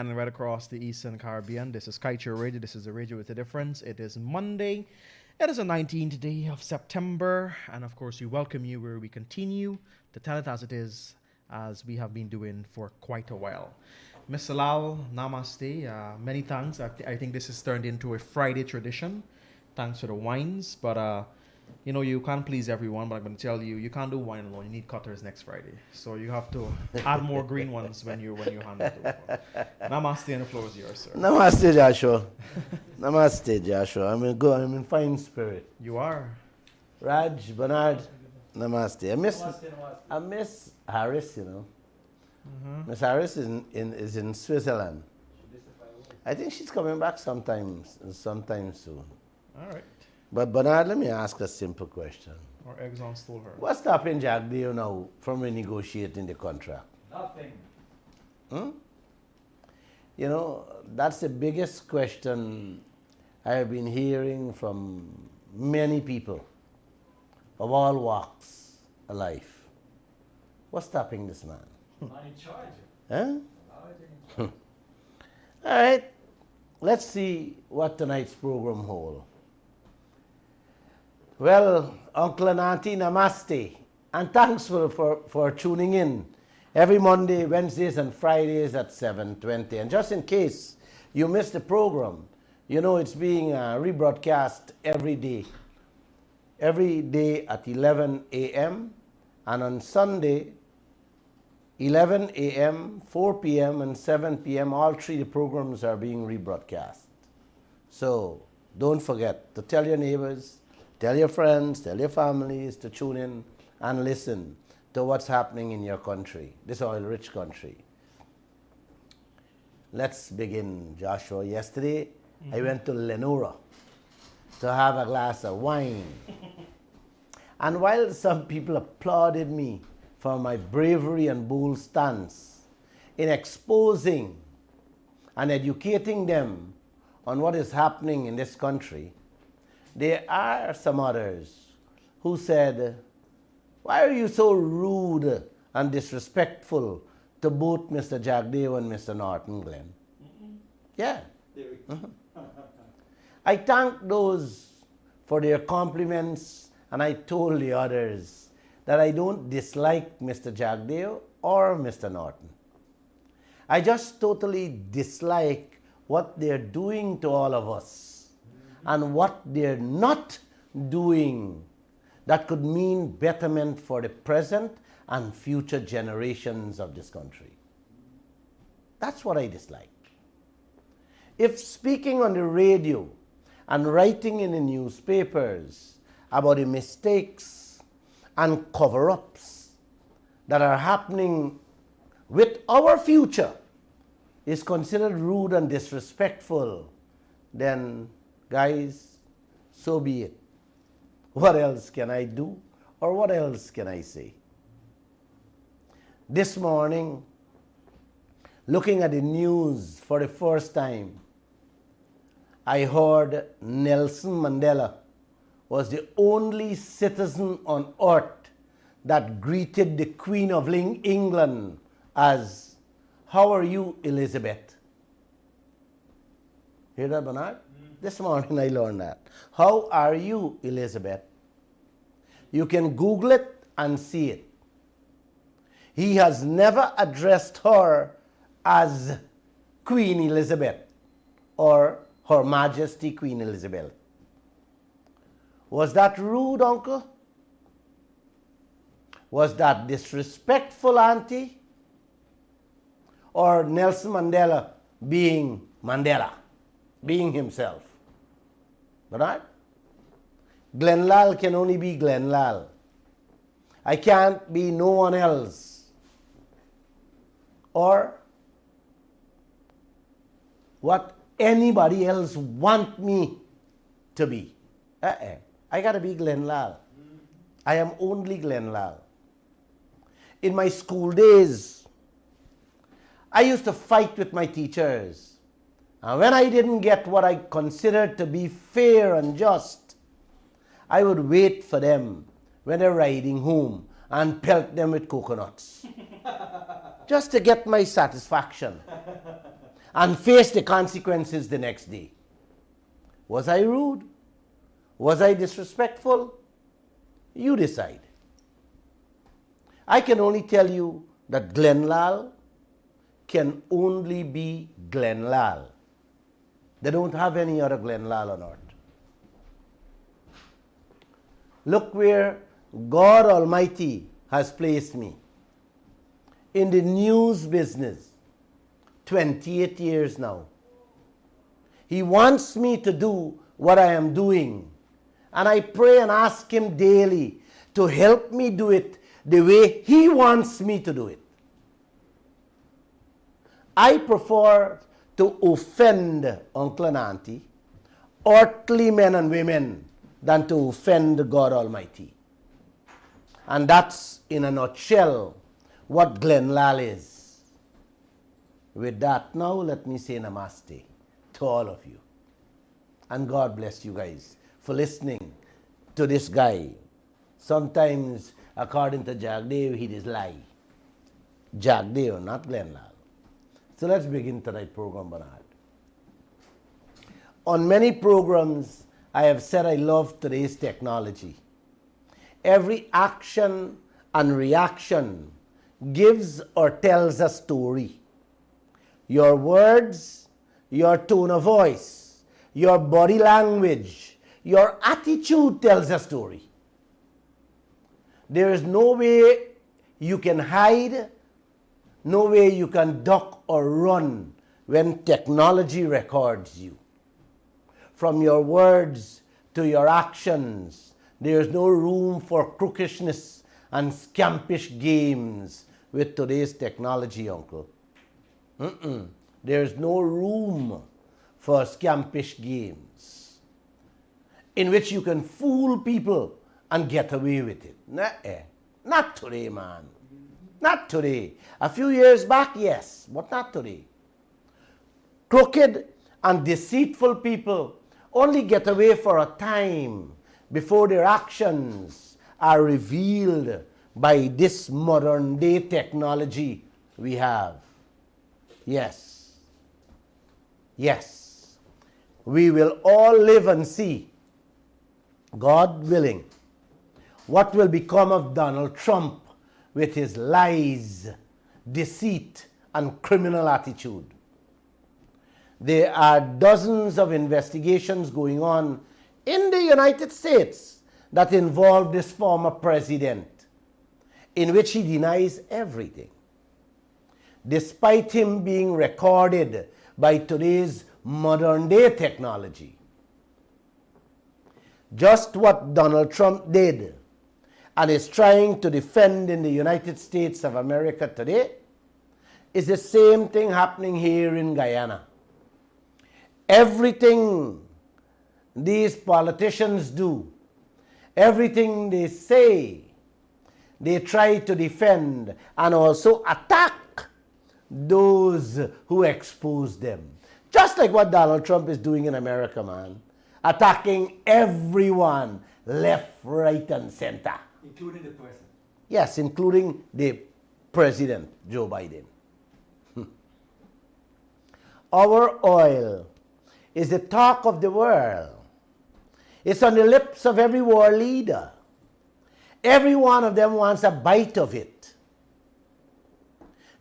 And right across the Eastern Caribbean. This is Kaieteur Radio. This is the Radio with a Difference. It is Monday. It is the 19th day of September. And of course, we welcome you where we continue to tell it as it is, as we have been doing for quite a while. Mr. Lall, namaste. Many thanks. I think this has turned into a Friday tradition. Thanks for the wines. But, you can't please everyone, but I'm going to tell you, you can't do wine alone. You need cutters next Friday. So you have to add more green ones when you hand it over. Namaste, and the floor is yours, sir. Namaste, Joshua. Namaste, Joshua. I'm in fine spirit. You are. Raj, Bernard, namaste. I miss Harris, Miss Harris is in Switzerland. I think she's coming back sometime soon. All right. But Bernard, let me ask a simple question. Or eggs on stole her. What's stopping Jagdeo now from renegotiating the contract? Nothing. That's the biggest question I have been hearing from many people of all walks of life. What's stopping this man? Not in charge. Huh? All right. Let's see what tonight's program holds. Well, Uncle and Auntie, namaste. And thanks for tuning in every Monday, Wednesdays, and Fridays at 7:20. And just in case you missed the program, it's being rebroadcast every day at 11 a.m. and on Sunday, 11 a.m., 4 p.m., and 7 p.m., all three programs are being rebroadcast. So don't forget to tell your neighbors, tell your friends, tell your families to tune in and listen to what's happening in your country, this oil-rich country. Let's begin, Joshua. Yesterday, I went to Lenora to have a glass of wine. And while some people applauded me for my bravery and bold stance in exposing and educating them on what is happening in this country, there are some others who said, "Why are you so rude and disrespectful to both Mr. Jagdeo and Mr. Norton, Glenn?" Yeah. I thank those for their compliments, and I told the others that I don't dislike Mr. Jagdeo or Mr. Norton. I just totally dislike what they're doing to all of us and what they're not doing that could mean betterment for the present and future generations of this country. That's what I dislike. If speaking on the radio and writing in the newspapers about the mistakes and cover-ups that are happening with our future is considered rude and disrespectful, then, guys, so be it. What else can I do, or what else can I say? This morning, looking at the news for the first time, I heard Nelson Mandela was the only citizen on earth that greeted the Queen of England as, "How are you, Elizabeth?" Hear that, Bernard? This morning I learned that. "How are you, Elizabeth?" You can Google it and see it. He has never addressed her as Queen Elizabeth or Her Majesty Queen Elizabeth. Was that rude, Uncle? Was that disrespectful, Auntie? Or Nelson Mandela being Mandela, being himself? Bernard? Glenn Lall can only be Glenn Lall. I can't be no one else. Or what anybody else want me to be. I gotta be Glenn Lall. I am only Glenn Lall. In my school days, I used to fight with my teachers. And when I didn't get what I considered to be fair and just, I would wait for them when they're riding home and pelt them with coconuts just to get my satisfaction. and face the consequences the next day. Was I rude? Was I disrespectful? You decide. I can only tell you that Glenn Lall can only be Glenn Lall. They don't have any other Glenn Lall on earth. Look where God Almighty has placed me. In the news business, 28 years now. He wants me to do what I am doing. And I pray and ask Him daily to help me do it the way He wants me to do it. I prefer to offend uncle and auntie, earthly men and women, than to offend God Almighty. And that's, in a nutshell, what Glenn Lall is. With that, now let me say namaste to all of you. And God bless you guys for listening to this guy. Sometimes, according to Jagdeo, he is lie. Jagdeo, not Glenn Lall. So let's begin tonight's program, Bernard. On many programs, I have said I love today's technology. Every action and reaction gives or tells a story. Your words, your tone of voice, your body language, your attitude tells a story. There is no way you can hide, no way you can duck or run when technology records you. From your words to your actions, there is no room for crookishness and scampish games with today's technology, uncle. There is no room for scampish games in which you can fool people and get away with it. Not today, man. Not today. A few years back, yes, but not today. Crooked and deceitful people only get away for a time before their actions are revealed by this modern day technology we have. Yes. Yes. We will all live and see, God willing, what will become of Donald Trump with his lies, deceit, and criminal attitude. There are dozens of investigations going on in the United States that involve this former president, in which he denies everything. Despite him being recorded by today's modern day technology. Just what Donald Trump did and is trying to defend in the United States of America today is the same thing happening here in Guyana. Everything these politicians do, everything they say, they try to defend and also attack those who expose them. Just like what Donald Trump is doing in America, man. Attacking everyone, left, right, and center. Including the person. Yes, including the President, Joe Biden. Our oil is the talk of the world. It's on the lips of every world leader. Every one of them wants a bite of it.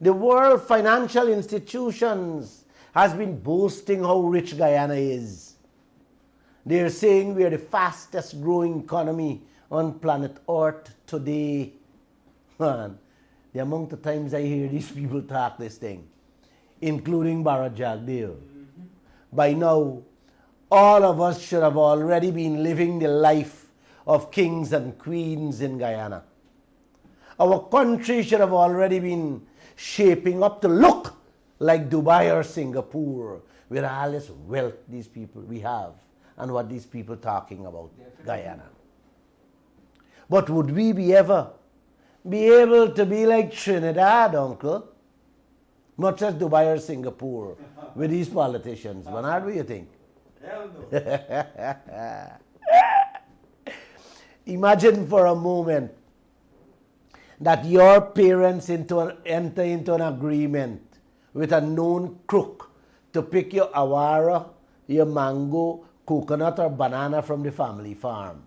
The world financial institutions has been boasting how rich Guyana is. They're saying we are the fastest growing economy on planet Earth today. Man, the amount of times I hear these people talk this thing, including Jagdeo. By now, all of us should have already been living the life of kings and queens in Guyana. Our country should have already been shaping up to look like Dubai or Singapore, with all this wealth these people we have and what these people talking about Guyana. But would we be ever be able to be like Trinidad, uncle? Much as Dubai or Singapore with these politicians. Bernard, what do you think? Hell no. Imagine for a moment that your parents enter into an agreement with a known crook to pick your awara, your mango, coconut or banana from the family farm.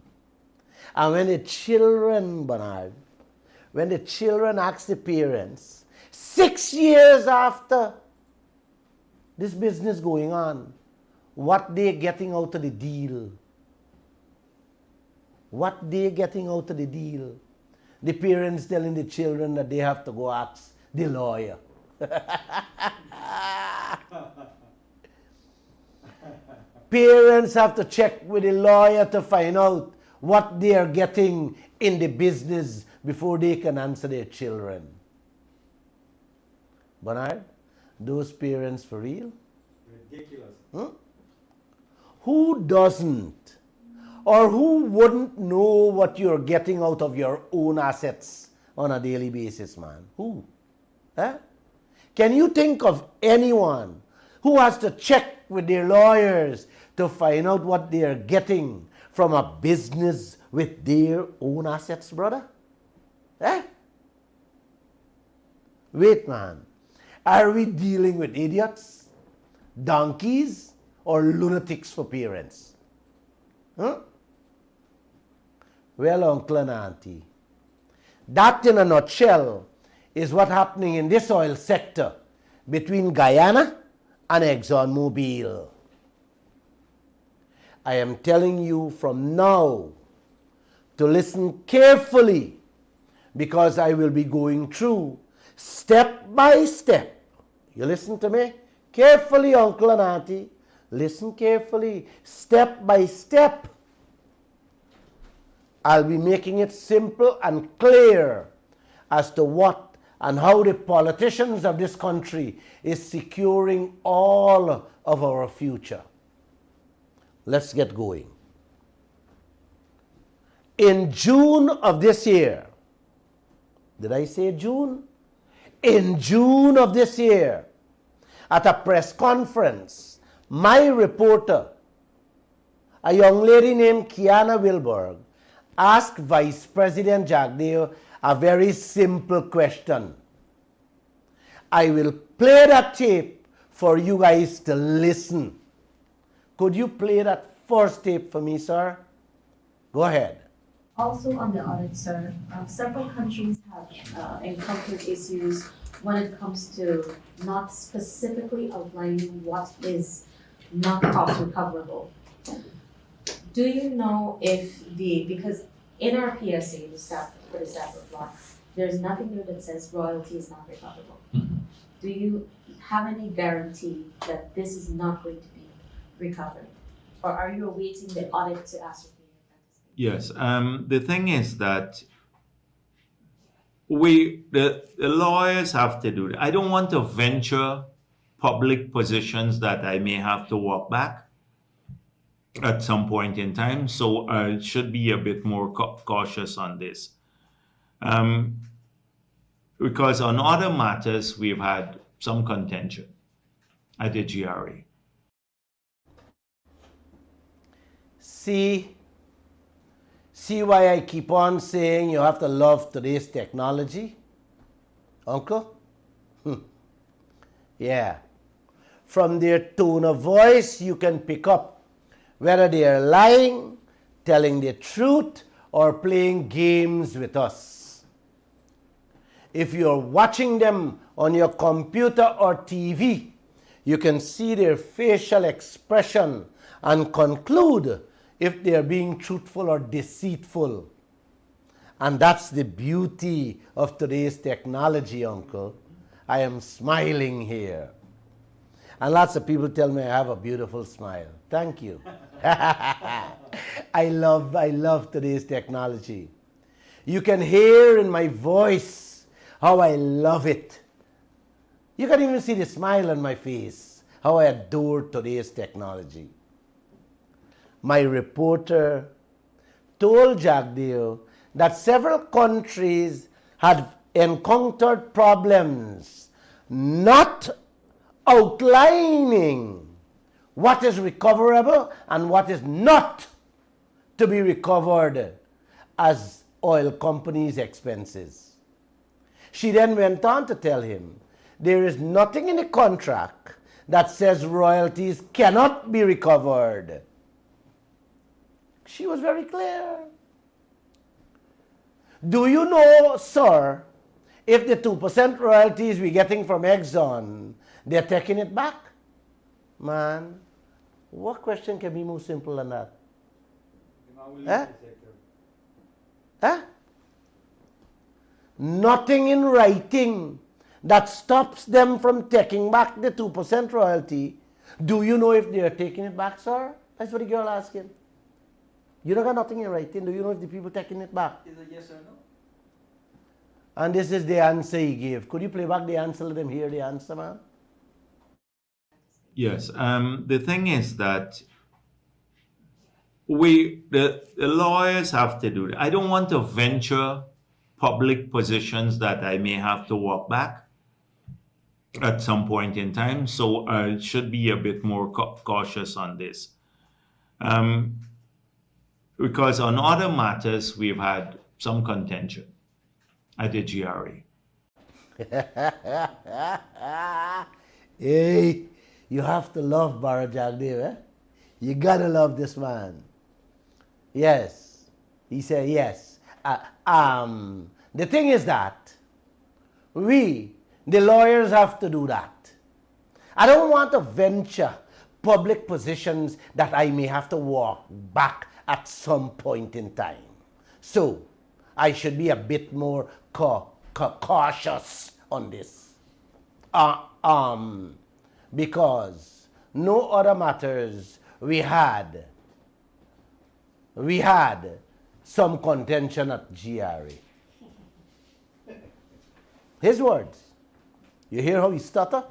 And when the children, Bernard, when the children ask the parents, 6 years after this business going on, what they're getting out of the deal, what they're getting out of the deal, the parents telling the children that they have to go ask the lawyer. Parents have to check with the lawyer to find out what they are getting in the business before they can answer their children. Bernard, those parents for real? Ridiculous. Who doesn't or who wouldn't know what you're getting out of your own assets on a daily basis, man? Who? Huh? Can you think of anyone who has to check with their lawyers to find out what they are getting from a business with their own assets, brother? Eh? Wait, man. Are we dealing with idiots, donkeys, or lunatics for parents? Huh? Well, uncle and auntie, that in a nutshell is what's happening in this oil sector between Guyana and ExxonMobil. I am telling you from now to listen carefully, because I will be going through step by step. You listen to me carefully, uncle and auntie. Listen carefully, step by step. I'll be making it simple and clear as to what and how the politicians of this country is securing all of our future. Let's get going. In June of this year, did I say June? In June of this year, at a press conference, my reporter, a young lady named Kiana Wilberg, asked Vice President Jagdeo a very simple question. I will play that tape for you guys to listen. Could you play that first tape for me, sir? Go ahead. Also on the audit, sir, several countries have encountered issues when it comes to not specifically outlining what is not cost recoverable. Do you know if because in our PSA, for the staff of law, there's nothing there that says royalty is not recoverable. Mm-hmm. Do you have any guarantee that this is not going to be recovered? Or are you awaiting the audit to ascertain that? Yes, the thing is that the lawyers have to do that. I don't want to venture public positions that I may have to walk back at some point in time, so I should be a bit more cautious on this. Because on other matters, we've had some contention at the GRA. See why I keep on saying you have to love today's technology? Uncle? Yeah. From their tone of voice, you can pick up whether they are lying, telling the truth, or playing games with us. If you're watching them on your computer or TV, you can see their facial expression and conclude if they are being truthful or deceitful. And that's the beauty of today's technology, Uncle. I am smiling here. And lots of people tell me I have a beautiful smile. Thank you. I love today's technology. You can hear in my voice how I love it. You can even see the smile on my face, how I adore today's technology. My reporter told Jagdeo that several countries had encountered problems not outlining what is recoverable and what is not to be recovered as oil companies' expenses. She then went on to tell him there is nothing in the contract that says royalties cannot be recovered. She was very clear. Do you know, sir, if the 2% royalties we're getting from Exxon, they're taking it back? Man, what question can be more simple than that? Huh? Huh? Nothing in writing that stops them from taking back the 2% royalty. Do you know if they are taking it back, sir? That's what the girl asking. You don't got nothing in writing. Do you know if the people taking it back? Is it yes or no? And this is the answer he gave. Could you play back the answer? Let them hear the answer, man. Yes. The thing is that the lawyers have to do that. I don't want to venture public positions that I may have to walk back at some point in time. So I should be a bit more cautious on this. Because on other matters, we've had some contention at the GRA. Hey, you have to love Barra Jagdeo, eh? You gotta love this man. Yes. He said yes. The thing is that we, the lawyers, have to do that. I don't want to venture public positions that I may have to walk back at some point in time. So, I should be a bit more cautious on this. Because no other matters we had some contention at GRA. His words. You hear how he stutter?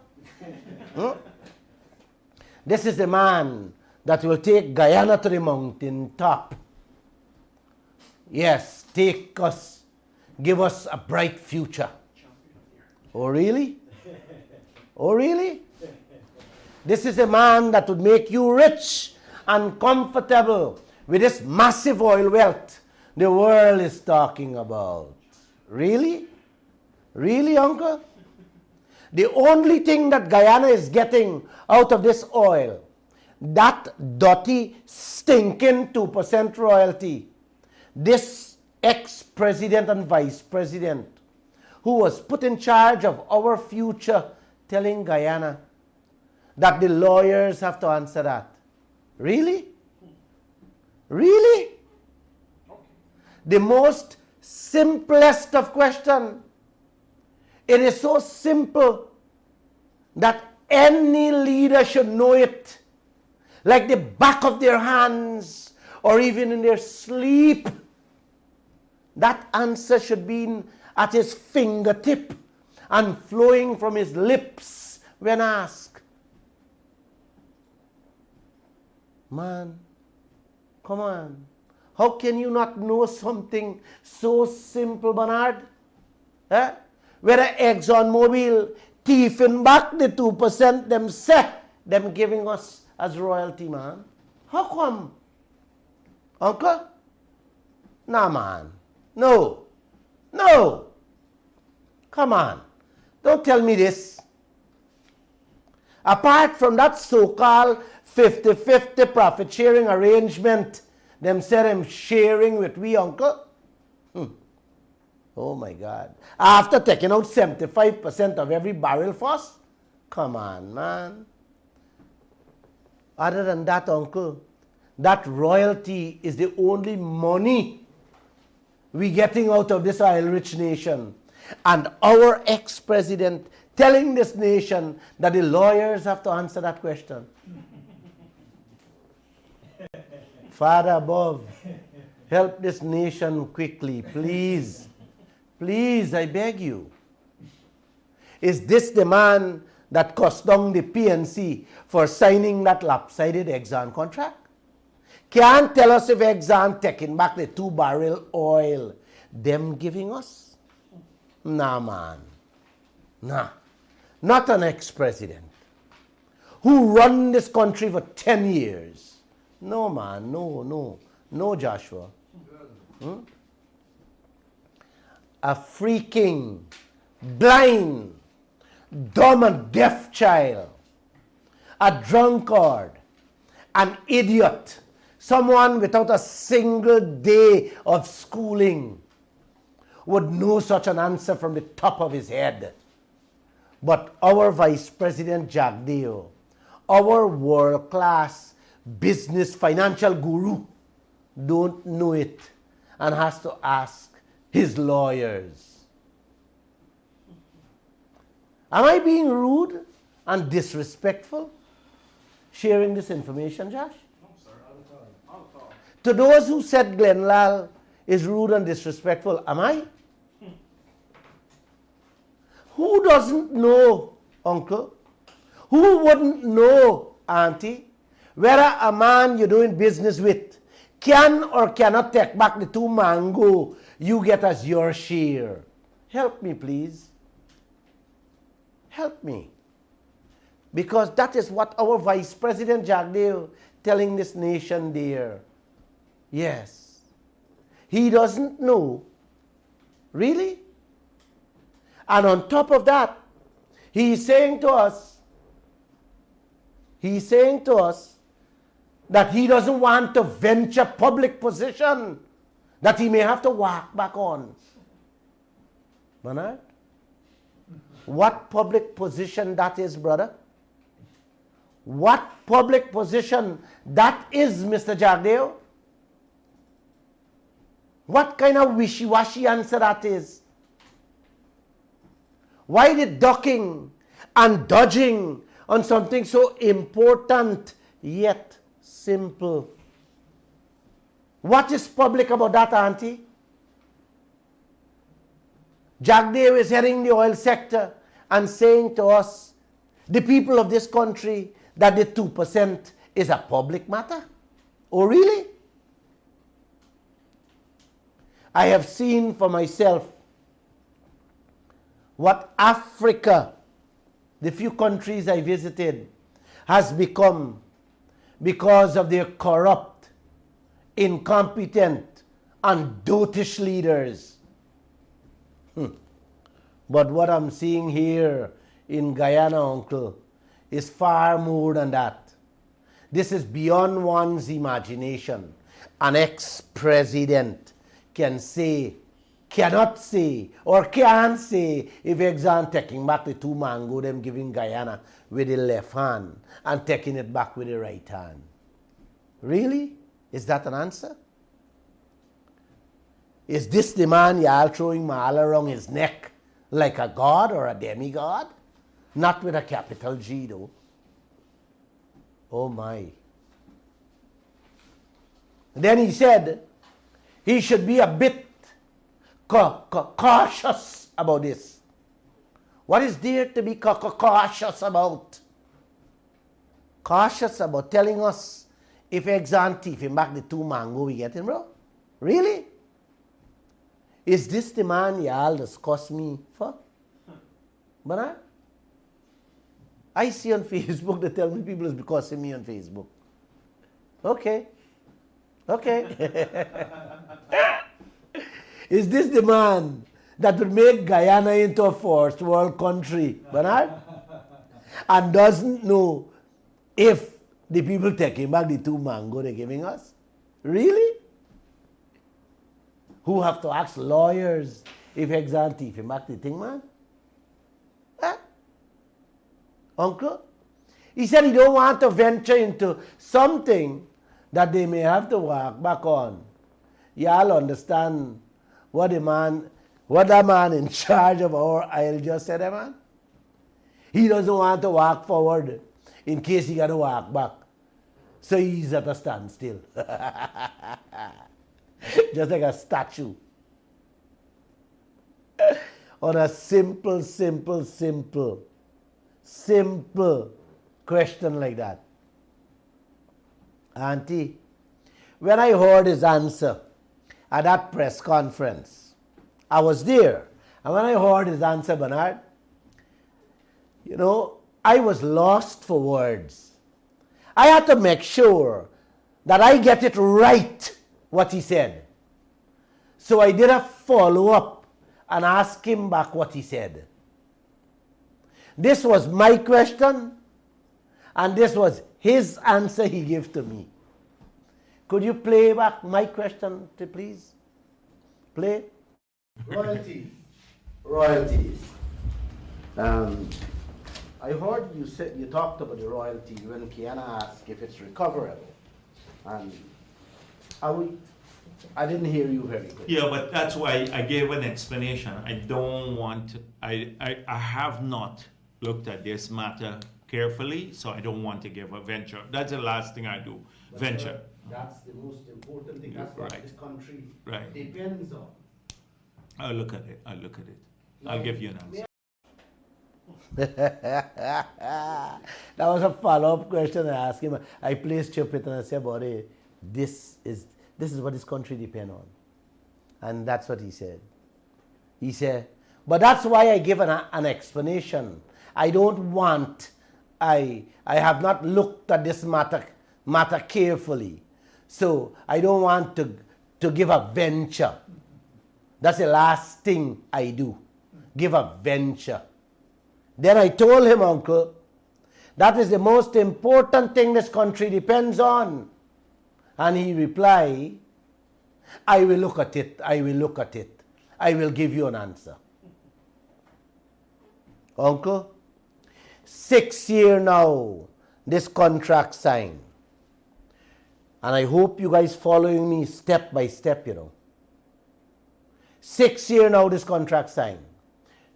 This is the man that will take Guyana to the mountain top. Yes, take us, give us a bright future. Oh, really? Oh, really? This is a man that would make you rich and comfortable with this massive oil wealth the world is talking about. Really? Really, uncle? The only thing that Guyana is getting out of this oil, that dirty, stinking 2% royalty, this ex-president and vice president who was put in charge of our future telling Guyana that the lawyers have to answer that. Really? Really? The most simplest of questions. It is so simple that any leader should know it, like the back of their hands or even in their sleep. That answer should be at his fingertip and flowing from his lips when asked. Man, come on. How can you not know something so simple, Bernard? Eh? Whether ExxonMobil thieving back the 2% them giving us as royalty, man. How come? Uncle? Nah, man. No. No. Come on. Don't tell me this. Apart from that so-called 50-50 profit sharing arrangement, them said I'm sharing with we, uncle. Oh my God. After taking out 75% of every barrel for us? Come on, man. Other than that, uncle, that royalty is the only money we're getting out of this oil-rich nation. And our ex-president telling this nation that the lawyers have to answer that question. Father above, help this nation quickly, please. Please, I beg you. Is this the man that cost down the PNC for signing that lopsided Exxon contract? Can't tell us if Exxon taking back the 2-barrel oil them giving us? Nah, man. Nah. Not an ex-president who run this country for 10 years. No, man. No, Joshua. A freaking blind, dumb and deaf child a drunkard, an idiot, someone without a single day of schooling would know such an answer from the top of his head. But our Vice President Jagdeo, our world-class business financial guru, don't know it and has to ask his lawyers. Am I being rude and disrespectful sharing this information, Josh? No, sir, all the time. To those who said Glenn Lall is rude and disrespectful, am I? Who doesn't know, uncle? Who wouldn't know, auntie, whether a man you're doing business with can or cannot take back the 2 mango you get as your share? Help me, please. Help me. Because that is what our Vice President Jagdeo telling this nation there. Yes. He doesn't know. Really? And on top of that, he's saying to us that he doesn't want to venture public position that he may have to walk back on. Bernard? What public position that is, brother? What public position that is, Mr. Jagdeo? What kind of wishy-washy answer that is? Why the ducking and dodging on something so important yet simple? What is public about that, auntie? Jagdeo is heading the oil sector and saying to us, the people of this country, that the 2% is a public matter. Oh, really? I have seen for myself what Africa, the few countries I visited, has become because of their corrupt, incompetent, and dotish leaders. But what I'm seeing here in Guyana, uncle, is far more than that. This is beyond one's imagination. An ex-president can say, cannot say, or can't say if Exxon taking back the 2 mango them giving Guyana with the left hand and taking it back with the right hand. Really? Is that an answer? Is this the man y'all throwing mal around his neck like a god or a demigod? Not with a capital G though. Oh my. Then he said he should be a bit cautious about this. What is there to be cautious about? Cautious about telling us if Exxon thief him back the 2 mango we get him, bro? Really? Is this the man y'all discuss me for? But I see on Facebook they tell me people is because of me on Facebook. Okay. Is this the man that would make Guyana into a first world country, Bernard? And doesn't know if the people taking back the 2 mango they're giving us? Really? Who have to ask lawyers if Exxon thief him back the thing, man? Huh? Uncle? He said he don't want to venture into something that they may have to walk back on. Y'all understand what that man in charge of our aisle just said, man? He doesn't want to walk forward in case he got to walk back. So he's at a standstill. Just like a statue. On a simple question like that. Auntie, when I heard his answer at that press conference, I was there. And when I heard his answer, Bernard, I was lost for words. I had to make sure that I get it right, what he said. So I did a follow-up and asked him back what he said. This was my question, And this was his answer he gave to me. Could you play back my question, please? Play. Royalties. Royalties. I heard you talked about the royalty when Kiana asked if it's recoverable. And I didn't hear you very good. Yeah, but that's why I gave an explanation. I don't want, I have not looked at this matter carefully, so I don't want to give a venture. That's the last thing I do, venture. That's the most important thing. That's what this country depends on. I'll look at it. I'll give you an answer. That was a follow-up question I asked him. I placed Chupit and I said, buddy, this is what this country depends on. And that's what he said. He said, but that's why I give an explanation. I don't want, I have not looked at this matter carefully. So I don't want to give a venture. That's the last thing I do. Give a venture. Then I told him, uncle, that is the most important thing this country depends on. And he replied, I will look at it. I will give you an answer. Uncle, 6 years now, this contract signed. And I hope you guys following me step by step, 6 years now, this contract signed.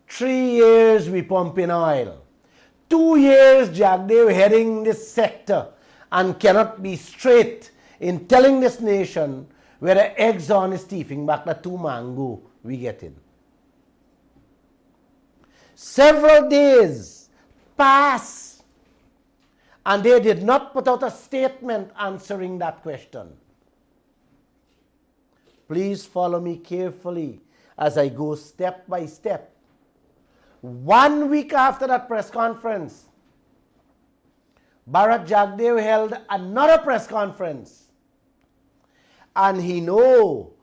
3 years we pumping oil. 2 years Jagdeo heading this sector and cannot be straight in telling this nation where the Exxon is thieving back the 2 mango we get in. Several days pass and they did not put out a statement answering that question. Please follow me carefully as I go step by step. 1 week after that press conference, Bharat Jagdeo held another press conference. And he knew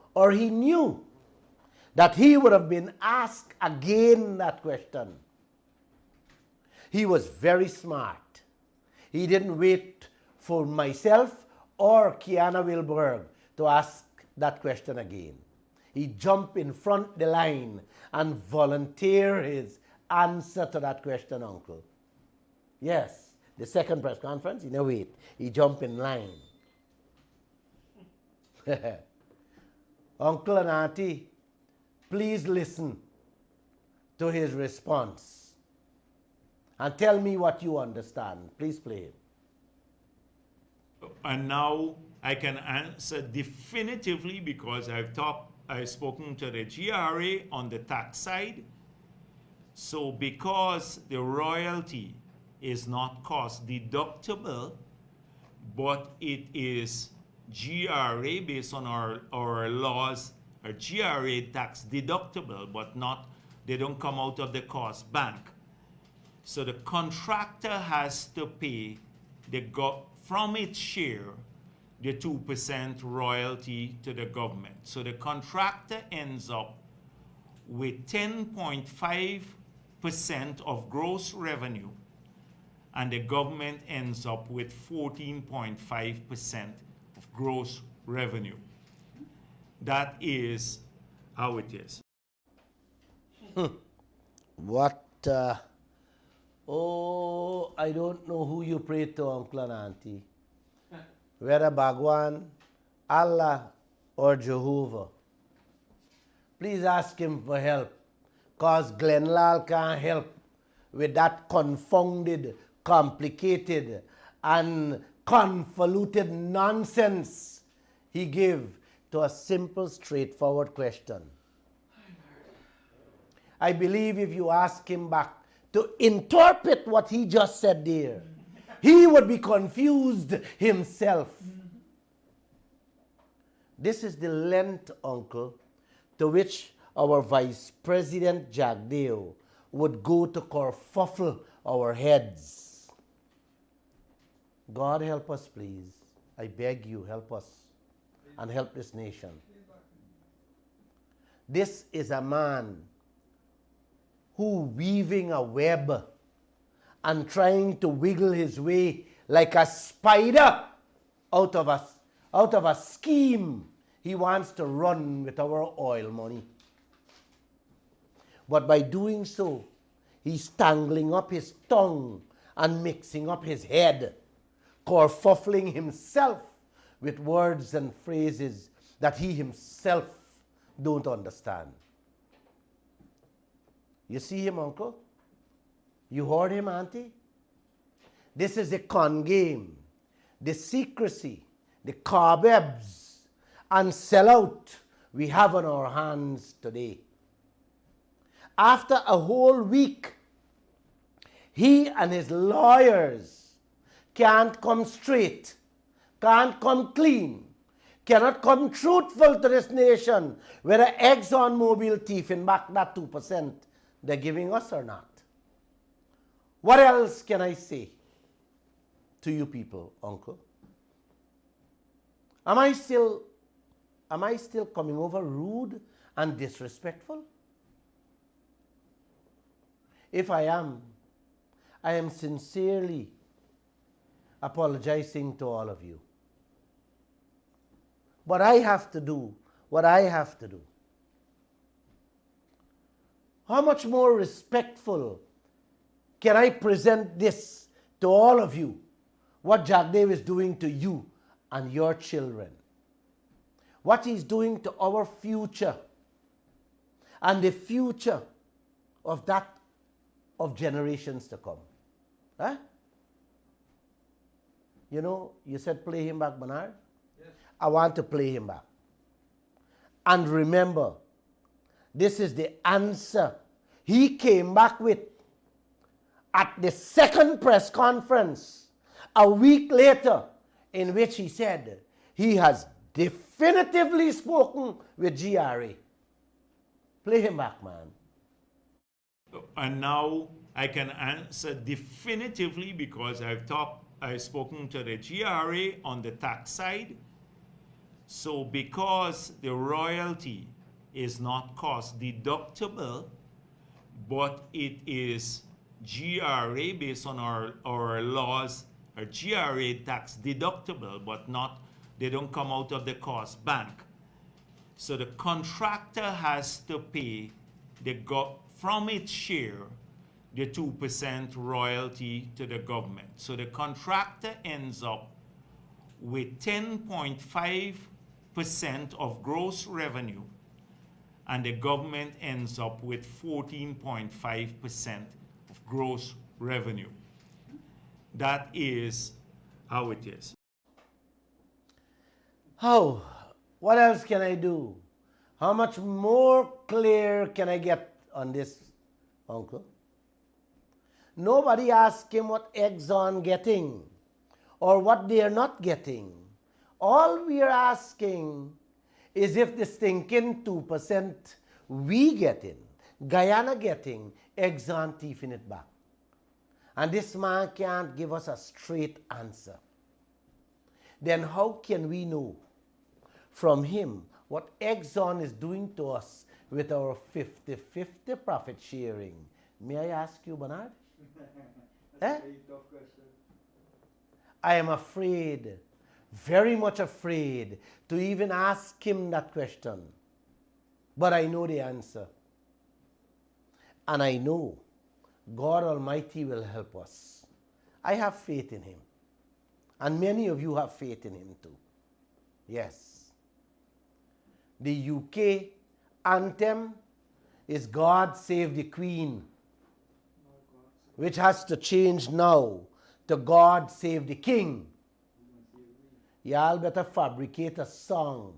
that he would have been asked again that question. He was very smart. He didn't wait for myself or Kiana Wilberg to ask that question again. He jumped in front the line and volunteered his answer to that question, uncle. Yes, the second press conference, wait. He jumped in line. Uncle and auntie, please listen to his response and tell me what you understand. Please play it. And now I can answer definitively because I've spoken to the GRA on the tax side. So because the royalty is not cost deductible, but it is GRA based on our laws, are GRA tax deductible, but they don't come out of the cost bank. So the contractor has to pay from its share the 2% royalty to the government. So the contractor ends up with 10.5% of gross revenue, and the government ends up with 14.5% of gross revenue. That is how it is. What? I don't know who you pray to, uncle and auntie. Whether Bhagwan, Allah, or Jehovah. Please ask him for help, because Glenn Lall can't help with that confounded, complicated, and convoluted nonsense he gave to a simple, straightforward question. I believe if you ask him back to interpret what he just said there, he would be confused himself. This is the length, uncle, to which our Vice President Jagdeo would go to kerfuffle our heads. God help us, please. I beg you, help us and help this nation. This is a man who weaving a web and trying to wiggle his way like a spider out of a scheme he wants to run with our oil money. But by doing so, he's tangling up his tongue and mixing up his head, kerfuffling himself with words and phrases that he himself don't understand. You see him, Uncle? You heard him, Auntie? This is the con game, the secrecy, the cobwebs, and sellout we have on our hands today. After a whole week, he and his lawyers can't come straight, can't come clean, cannot come truthful to this nation whether ExxonMobil thieving back that 2% they're giving us or not. What else can I say to you people, Uncle? Am I still coming over rude and disrespectful? If I am sincerely apologizing to all of you. But I have to do what I have to do. How much more respectful can I present this to all of you, what Jagdeo is doing to you and your children, what he's doing to our future and the future of generations to come. Huh? You know, you said play him back, Bernard? Yes. I want to play him back. And remember, this is the answer he came back with at the second press conference a week later, in which he said he has definitively spoken with GRA. Play him back, man. And now I can answer definitively because I've spoken to the GRA on the tax side. So because the royalty is not cost deductible, but it is GRA based on our laws, a GRA tax deductible, but they don't come out of the cost bank. So the contractor has to pay from its share the 2% royalty to the government. So the contractor ends up with 10.5% of gross revenue, and the government ends up with 14.5% of gross revenue. That is how it is. How? What else can I do? How much more clear can I get on this, Uncle? Nobody asked him what Exxon getting or what they are not getting. All we are asking is if the stinking 2% we getting, Guyana getting, Exxon thieving it back. And this man can't give us a straight answer. Then how can we know from him what Exxon is doing to us with our 50-50 profit sharing? May I ask you, Bernard? That's a very tough question. I am afraid, very much afraid, to even ask him that question. But I know the answer. And I know God Almighty will help us. I have faith in him. And many of you have faith in him too. Yes. The UK anthem is God Save the Queen, which has to change now to God Save the King. Y'all better fabricate a song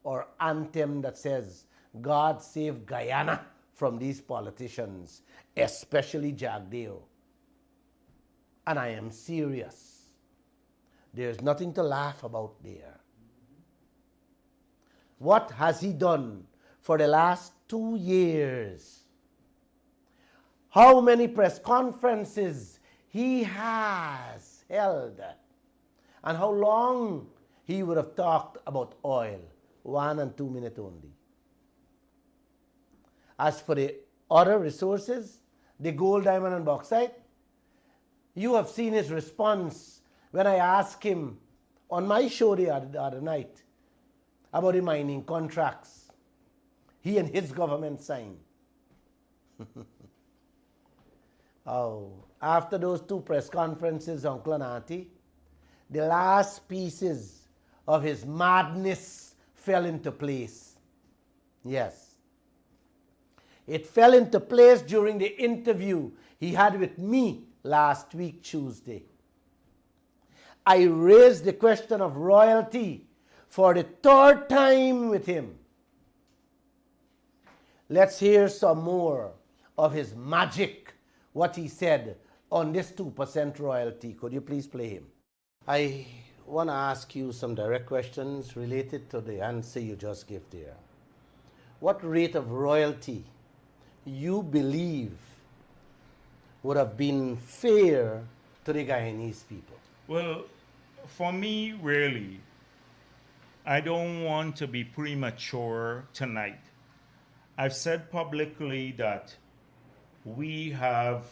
or anthem that says, God save Guyana from these politicians, especially Jagdeo. And I am serious. There's nothing to laugh about there. What has he done for the last 2 years? How many press conferences he has held? And how long he would have talked about oil? 1 and 2 minutes only. As for the other resources, the gold, diamond, and bauxite, You have seen his response when I asked him on my show the other night about the mining contracts he and his government signed. Oh, after those two press conferences, Uncle and Auntie, the last pieces of his madness fell into place. Yes. It fell into place during the interview he had with me last week, Tuesday. I raised the question of royalty for the third time with him. Let's hear some more of his magic, what he said on this 2% royalty. Could you please play him? I want to ask you some direct questions related to the answer you just gave there. What rate of royalty you believe would have been fair to the Guyanese people? Well, for me, really, I don't want to be premature tonight. I've said publicly that we have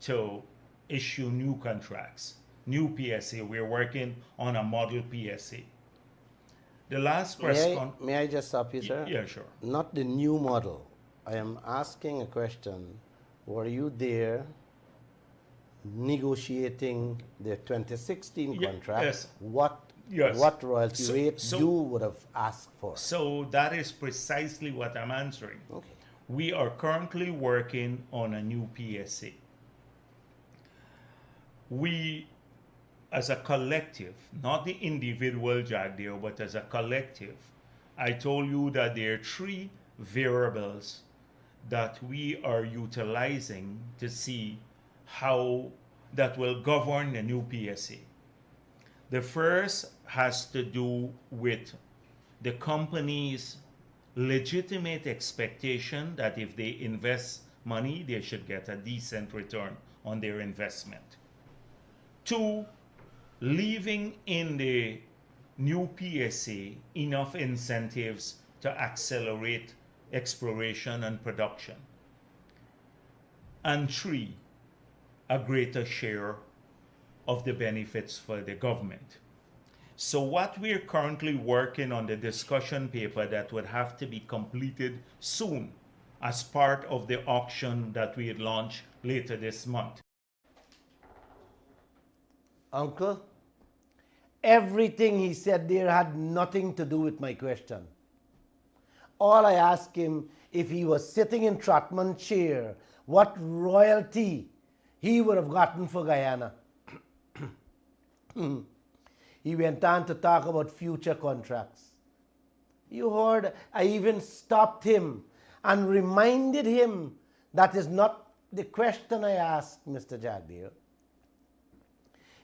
to issue new contracts, new PSA. We're working on a model PSA. The last press May I just stop you, sir? Yeah, sure. Not the new model. I am asking a question. Were you there negotiating the 2016 contract? Yes. What royalty rate you would have asked for? So that is precisely what I'm answering. Okay. We are currently working on a new PSA. We, as a collective, not the individual Jagdeo, but as a collective, I told you that there are 3 variables that we are utilizing to see how that will govern the new PSA. The first has to do with the company's legitimate expectation that if they invest money, they should get a decent return on their investment. 2, leaving in the new PSA enough incentives to accelerate exploration and production. And 3, a greater share of the benefits for the government. So what we're currently working on, the discussion paper that would have to be completed soon as part of the auction that we had launched later this month. Uncle, everything he said there had nothing to do with my question. All I asked him, if he was sitting in Trotman's chair, what royalty he would have gotten for Guyana. He went on to talk about future contracts. You heard, I even stopped him and reminded him that is not the question I asked, Mr. Jagdeo.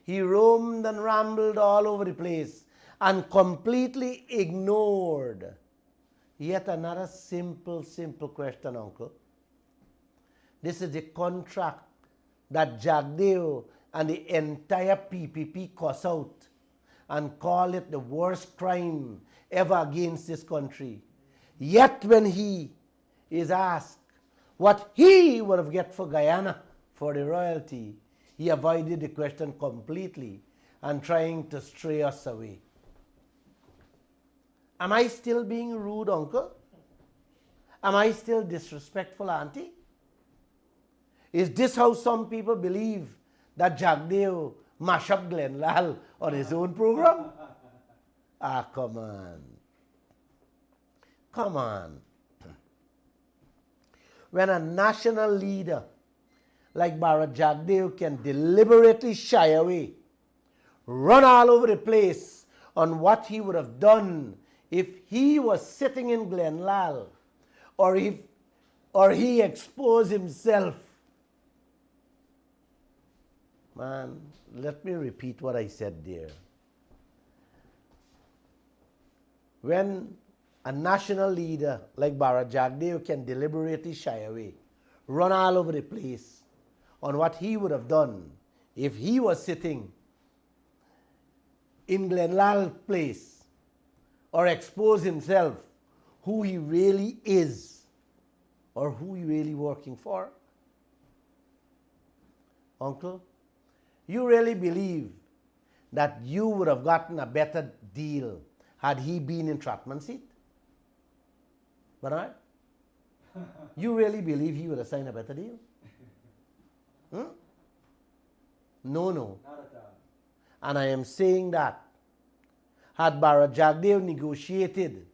He roamed and rambled all over the place and completely ignored yet another simple question, Uncle. This is the contract that Jagdeo and the entire PPP cuss out and call it the worst crime ever against this country. Yet when he is asked what he would have get for Guyana for the royalty, he avoided the question completely and trying to stray us away. Am I still being rude, Uncle? Am I still disrespectful, Auntie? Is this how some people believe that Jagdeo mash up Glenn Lall on his own program? Ah, come on. Come on. When a national leader like Bharat Jagdeo can deliberately shy away, run all over the place on what he would have done if he was sitting in Glenn Lall, or he exposed himself. Man, let me repeat what I said there. When a national leader like Bharat Jagdeo can deliberately shy away, run all over the place on what he would have done if he was sitting in Glenn Lall's place, or expose himself, who he really is or who he really working for. Uncle, you really believe that you would have gotten a better deal had he been in Trotman's seat? Bernard? You really believe he would have signed a better deal? Hmm? No. Not at all. And I am saying that had Jagdeo negotiated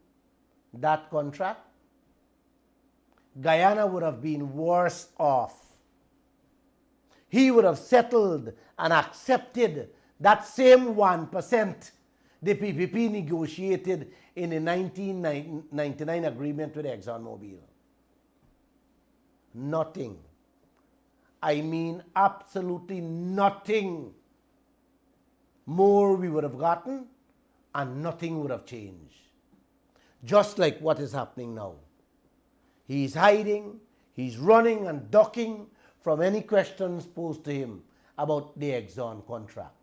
that contract, Guyana would have been worse off. He would have settled and accepted that same 1% the PPP negotiated in the 1999 agreement with ExxonMobil. Nothing. I mean absolutely nothing more we would have gotten, and nothing would have changed. Just like what is happening now. He's hiding, he's running and ducking from any questions posed to him about the Exxon contract.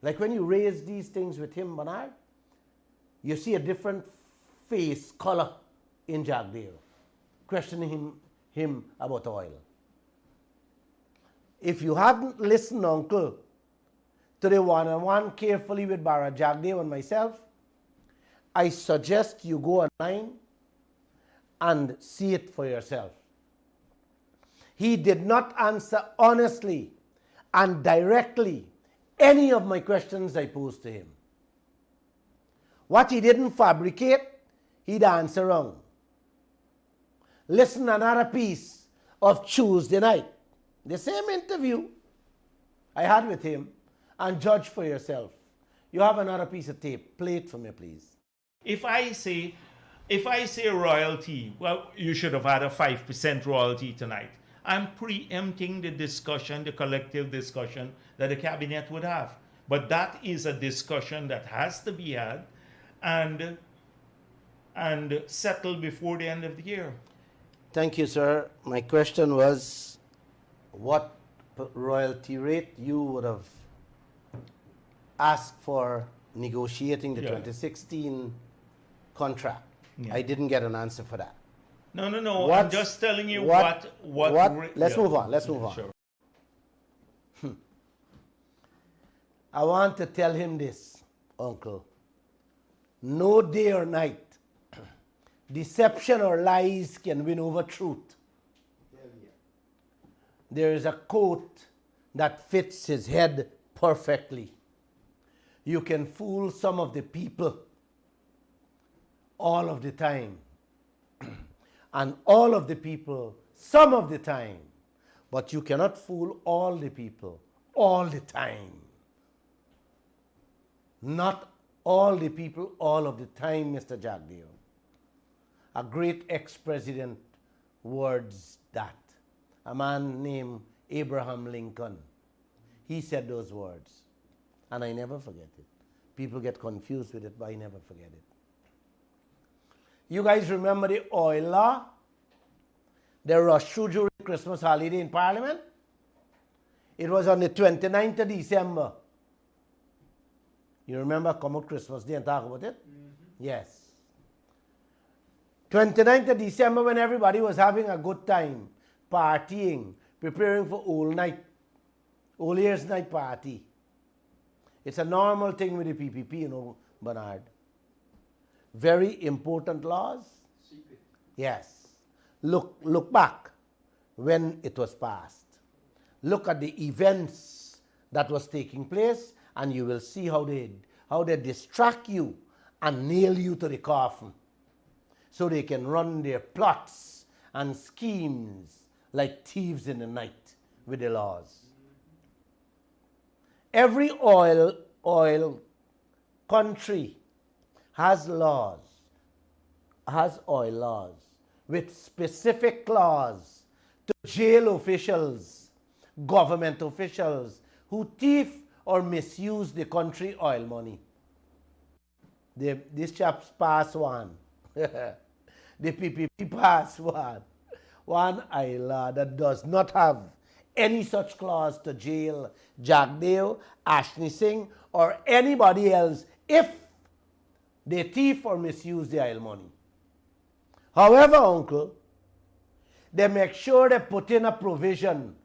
Like when you raise these things with him, Bernard, you see a different face, color in Jagdeo, questioning him about oil. If you haven't listened, Uncle, to the one-on-one carefully with Jagdeo and myself, I suggest you go online and see it for yourself. He did not answer honestly and directly any of my questions I posed to him. What he didn't fabricate, he'd answer wrong. Listen another piece of Tuesday night, the same interview I had with him, and judge for yourself. You have another piece of tape. Play it for me, please. If I say royalty, well, you should have had a 5% royalty tonight. I'm preempting the discussion, the collective discussion that the cabinet would have. But that is a discussion that has to be had and settled before the end of the year. Thank you, sir. My question was, what royalty rate you would have asked for negotiating the 2016 contract? Yeah. I didn't get an answer for that. No. I'm just telling you what Let's move on. Let's move on. Sure. I want to tell him this, Uncle. No day or night, deception or lies can win over truth. There is a quote that fits his head perfectly. You can fool some of the people all of the time, and all of the people some of the time, but you cannot fool all the people all the time. Not all the people all of the time, Mr. Jagdeo. A great ex-president words that. A man named Abraham Lincoln. He said those words. And I never forget it. People get confused with it, but I never forget it. You guys remember the oil law? They rushed through during Christmas holiday in Parliament? It was on the 29th of December. You remember come out Christmas Day and talk about it? Mm-hmm. Yes. 29th of December, when everybody was having a good time, partying, preparing for Old Year's Night party. It's a normal thing with the PPP, you know, Bernard. Very important laws. Secret. Yes. Look back when it was passed. Look at the events that was taking place, and you will see how they distract you and nail you to the coffin, so they can run their plots and schemes like thieves in the night with the laws. Every oil country has laws, has oil laws, with specific clause to jail officials, government officials who thief or misuse the country oil money. These chaps pass one. The PPP pass one. One ILA that does not have any such clause to jail Jagdeo, Ashley Singh, or anybody else if they thief or misuse the oil money. However, Uncle, they make sure they put in a provision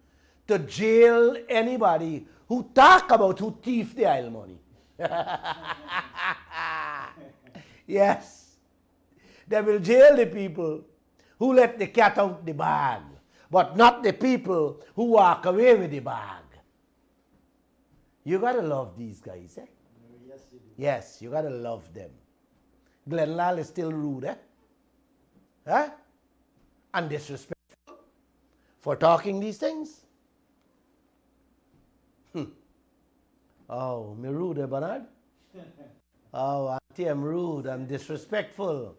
to jail anybody who talk about who thief the oil money. Yes. They will jail the people who let the cat out the bag, but not the people who walk away with the bag. You gotta love these guys, eh? Yes, you do. Yes, you gotta love them. Glenn Lall is still rude, eh? Huh? And disrespectful for talking these things. Oh, me rude, eh, Bernard? Oh, Auntie, I'm rude, I'm disrespectful.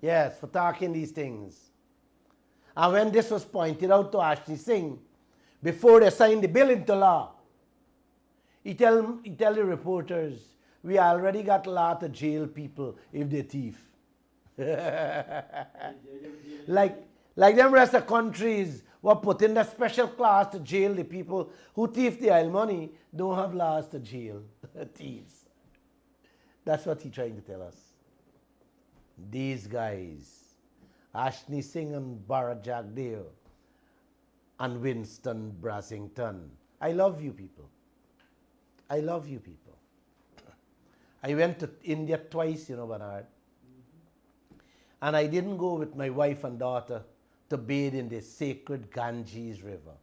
Yes, for talking these things. And when this was pointed out to Ashley Singh, before they signed the bill into law, he tell the reporters, we already got a lot of jail people if they thief. like them rest of countries were put in the special class to jail the people who thief the oil money, don't have laws to jail thieves. That's what he's trying to tell us. These guys, Ashley Singh and Bharat Jagdeo and Winston Brassington. I love you people. I love you people. I went to India twice, you know, Bernard. And I didn't go with my wife and daughter to bathe in the sacred Ganges River.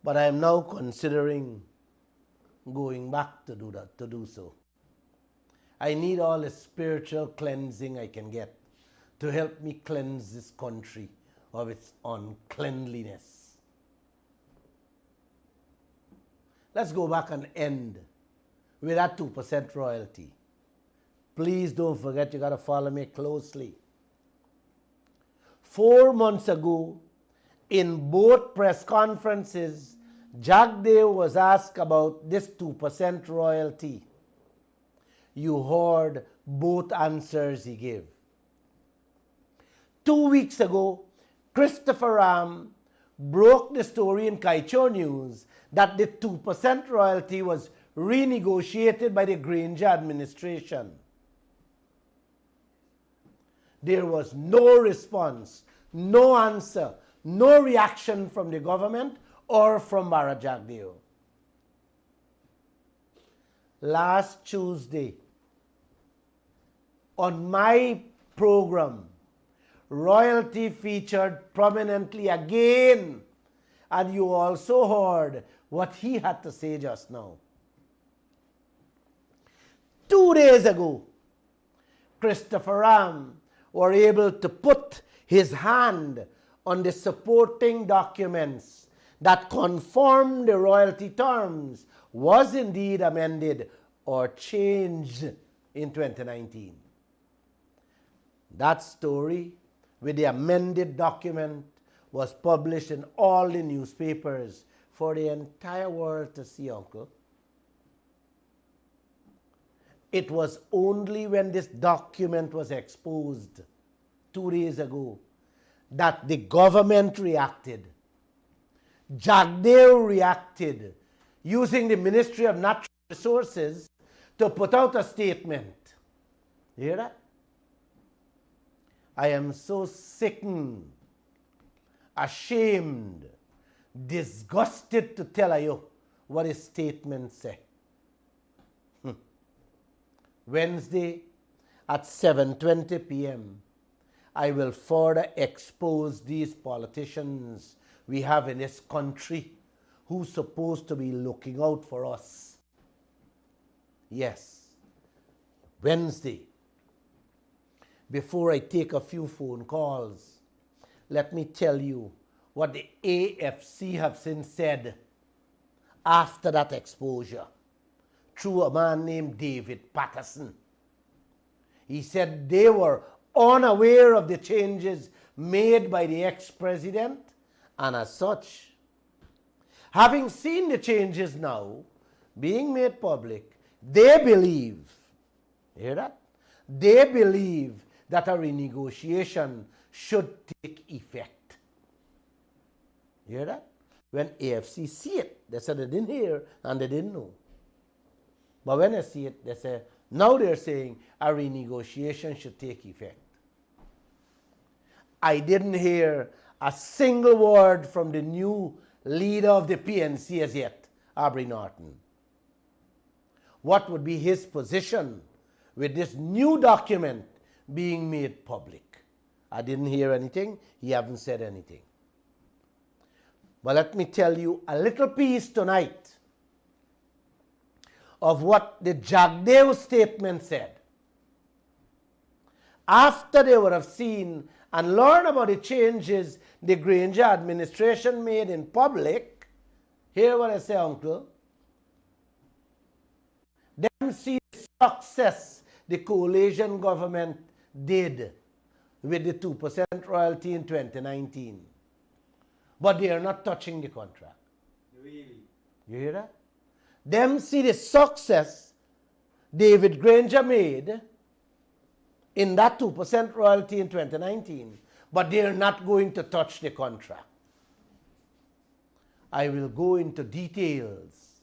But I am now considering going back to do so. I need all the spiritual cleansing I can get to help me cleanse this country of its uncleanliness. Let's go back and end with that 2% royalty. Please don't forget, you got to follow me closely. 4 months ago, in both press conferences, Jagdeo was asked about this 2% royalty. You heard both answers he gave. 2 weeks ago, Christopher Ram broke the story in Kaieteur News that the 2% royalty was renegotiated by the Granger administration. There was no response, no answer, no reaction from the government or from Bharat Jagdeo. Last Tuesday, on my program, royalty featured prominently again, and you also heard what he had to say just now. 2 days ago, Christopher Ram were able to put his hand on the supporting documents that confirm the royalty terms was indeed amended or changed in 2019. That story with the amended document was published in all the newspapers for the entire world to see, Uncle. It was only when this document was exposed 2 days ago that the government reacted. Jagdeo reacted using the Ministry of Natural Resources to put out a statement. You hear that? I am so sickened, ashamed, disgusted to tell you what his statement said. Wednesday at 7:20 p.m., I will further expose these politicians we have in this country who's supposed to be looking out for us. Yes, Wednesday. Before I take a few phone calls, let me tell you what the AFC have since said after that exposure through a man named David Patterson. He said they were unaware of the changes made by the ex-president, and as such, having seen the changes now being made public, they believe, hear that? They believe that a renegotiation should take effect. You hear that? When AFC see it, they said they didn't hear and they didn't know. But when they see it, they say, now they're saying a renegotiation should take effect. I didn't hear a single word from the new leader of the PNC as yet, Aubrey Norton. What would be his position with this new document being made public? I didn't hear anything. He hasn't said anything. But let me tell you a little piece tonight of what the Jagdeo statement said. After they would have seen and learned about the changes the Granger administration made in public, hear what I say, Uncle. Them see the success the coalition government did with the 2% royalty in 2019. But they are not touching the contract. Really? You hear that? Them see the success David Granger made in that 2% royalty in 2019, but they are not going to touch the contract. I will go into details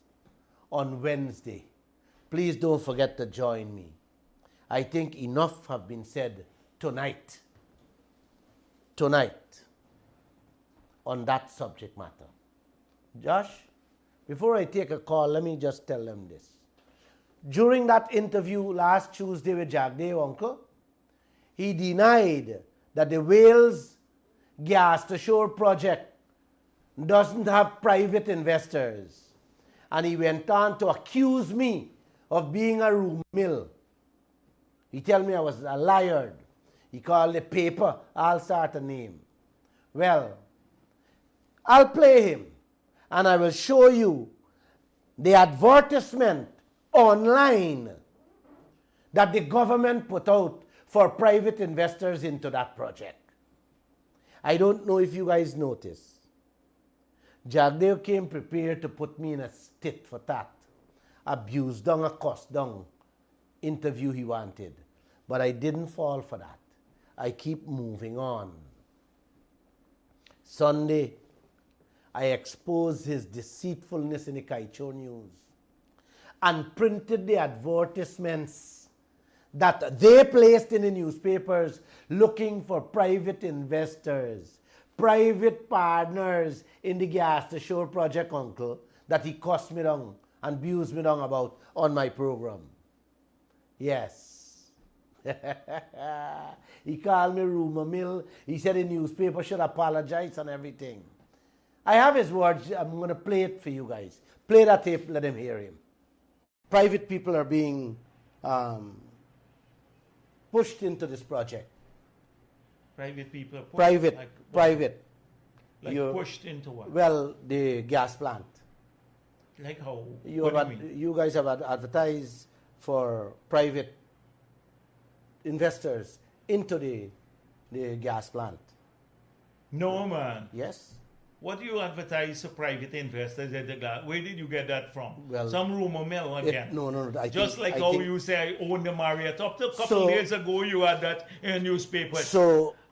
on Wednesday. Please don't forget to join me. I think enough have been said tonight on that subject matter. Josh, before I take a call, let me just tell them this. During that interview last Tuesday with Jagdeo, Uncle, he denied that the Wales Gas to Shore project doesn't have private investors. And he went on to accuse me of being a rumor mill. He told me I was a liar. He called the paper all sort of name. Well, I'll play him and I will show you the advertisement online that the government put out for private investors into that project. I don't know if you guys noticed. Jagdeo came prepared to put me in a tit for tat, abuse down, a cost down interview he wanted. But I didn't fall for that. I keep moving on. Sunday, I exposed his deceitfulness in the Kaieteur news and printed the advertisements that they placed in the newspapers looking for private investors, private partners in the Gas to Shore project, Uncle, that he cussed me down and abused me down about on my program. Yes. He called me rumor mill. He said the newspaper should apologize and everything. I have his words. I'm going to play it for you guys. Play that tape. Let him hear him. Private people are being pushed into this project. Private people are pushed? Private. Like, private. Like pushed into what? Well, the gas plant. Like how? You guys have advertised for private investors into the gas plant. No, man. Yes. What do you advertise to private investors at the gas? Where did you get that from? Well, some rumor mill again. No. Just like how you say I own the Marriott. Up to a couple days ago, you had that in a newspaper.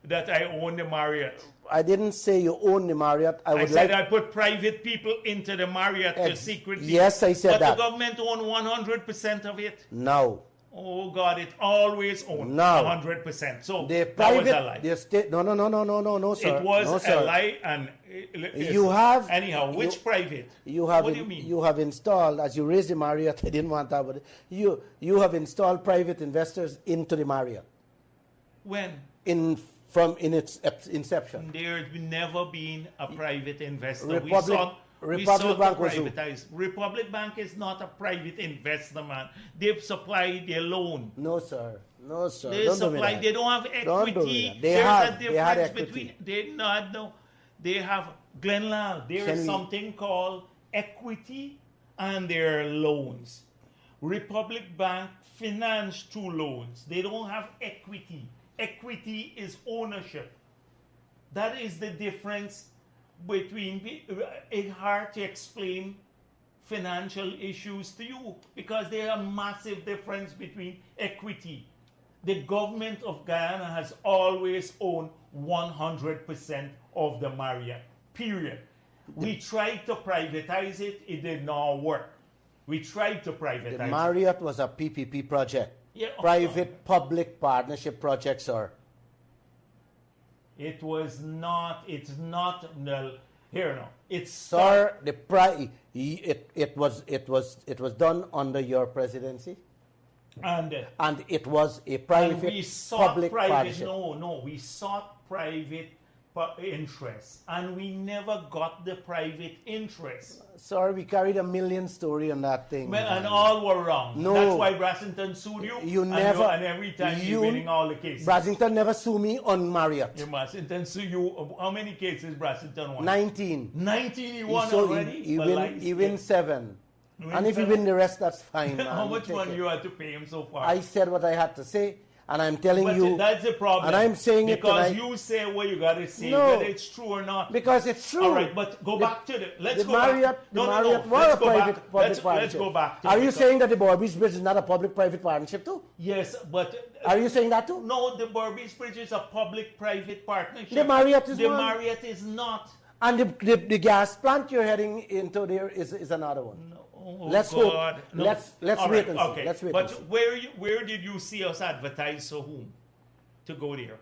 That I own the Marriott. I didn't say you own the Marriott. I said I put private people into the Marriott to secretly. Yes, I said that. But the government owned 100% of it. No. Oh God, it always owned 100%. So that was a lie. No, sir. It was a lie, and you have anyhow. Which private? You have. What do you mean? You have installed, as you raised the Marriott. I didn't want that, but you have installed private investors into the Marriott. When? From its inception. There's never been a private investor. Republic Bank was privatized. Republic Bank is not a private investor, man. They've supplied their loan. No, sir. They supply. They don't have equity. They had equity. They have Glenn Lall. There is something called equity and their loans. Republic Bank finance through loans. They don't have equity. Equity is ownership. That is the difference between. It's hard to explain financial issues to you because there are massive difference between equity. The government of Guyana has always owned 100% of the Marriott, period. We tried to privatize it, it did not work. We tried to privatize the Marriott was a PPP project. Private-public partnership project, sir. It was not. It's not. No, here now. It's Sir, it was done under your presidency, and it was a and private we sought public private. partnership. No, we sought private interests, and we never got the private interest. Sir, we carried a million story on that thing. Well, and all were wrong. No. That's why Brassington sued you. You and never. and every time you're winning all the cases. Brassington never sued me on Marriott. You Brassington sue you. How many cases Brassington won? 19. 19 he won So already. he wins 7. You And if you win the rest, that's fine. Man. How much Take money it. you had to pay him so far? I said what I had to say, and I'm telling But you. that's the problem. And I'm saying it because tonight. you say what you got to say, No. whether it's true or not. Because it's true. All right, but go back to the. Let's the go Marriott, back. The Marriott was Let's a go private back. public Let's partnership. go back. To Are the- you saying that the Barbies Bridge is not a public-private partnership too? Yes, but. Are you saying that too? No, the Berbice Bridge is a public-private partnership. The Marriott is The one. Marriott is not. And the gas plant you're heading into there is another one. No, oh Let's hope. God. No. Let's All wait right, and see. okay. Let's wait But and see. where did you see us advertise for whom to go there?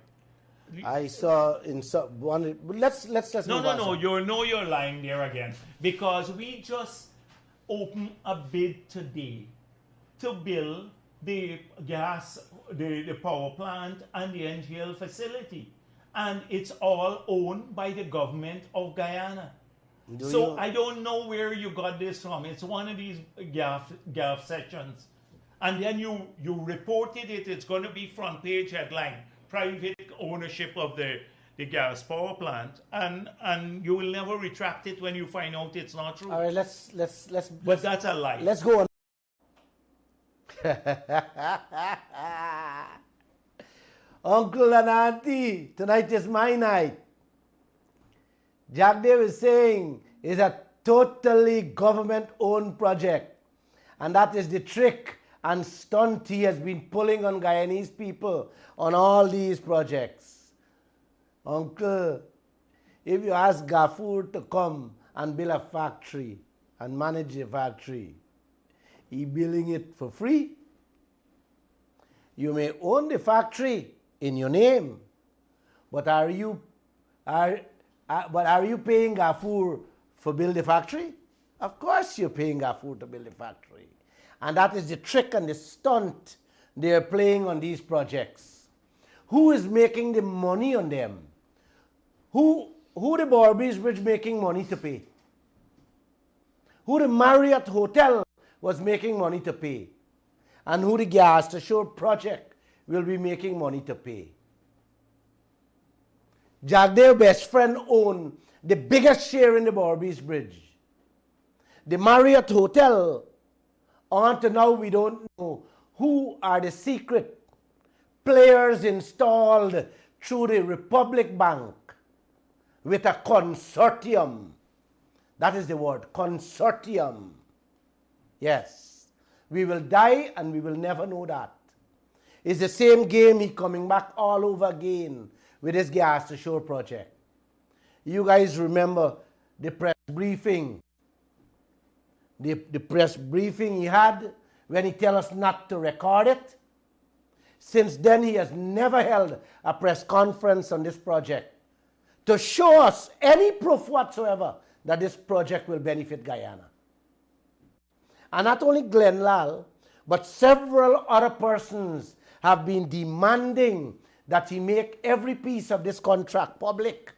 I saw in one. Let's No, move no, on, no. sir. You're lying there again because we just opened a bid today to build the gas, the power plant and the NGL facility, and it's all owned by the government of Guyana. So I don't know where you got this from. It's one of these GAF sessions, and then you reported it. It's going to be front page headline: private ownership of the gas power plant, and you will never retract it when you find out it's not true. All right, let's. But that's a lie. Let's go on. Uncle and Auntie, tonight is my night. Jagdeo is saying it's a totally government-owned project. And that is the trick and stunt he has been pulling on Guyanese people on all these projects. Uncle, if you ask Gafoor to come and build a factory and manage the factory, he building it for free. You may own the factory in your name, but are you paying Gafoor for build the factory? Of course you're paying Gafoor to build the factory. And that is the trick and the stunt they're playing on these projects. Who is making the money on them? Who the Barbies Bridge making money to pay? Who the Marriott Hotel was making money to pay? And who the Gas Shore project will be making money to pay? Jagdeo's best friend owned the biggest share in the Barbies Bridge. The Marriott Hotel, until now we don't know who are the secret players installed through the Republic Bank with a consortium. That is the word, consortium. Yes, we will die and we will never know that. It's the same game he coming back all over again with his Gas to Shore project. You guys remember the press briefing, the press briefing he had when he tell us not to record it? Since then, he has never held a press conference on this project to show us any proof whatsoever that this project will benefit Guyana. And not only Glenn Lall, but several other persons have been demanding that he make every piece of this contract public.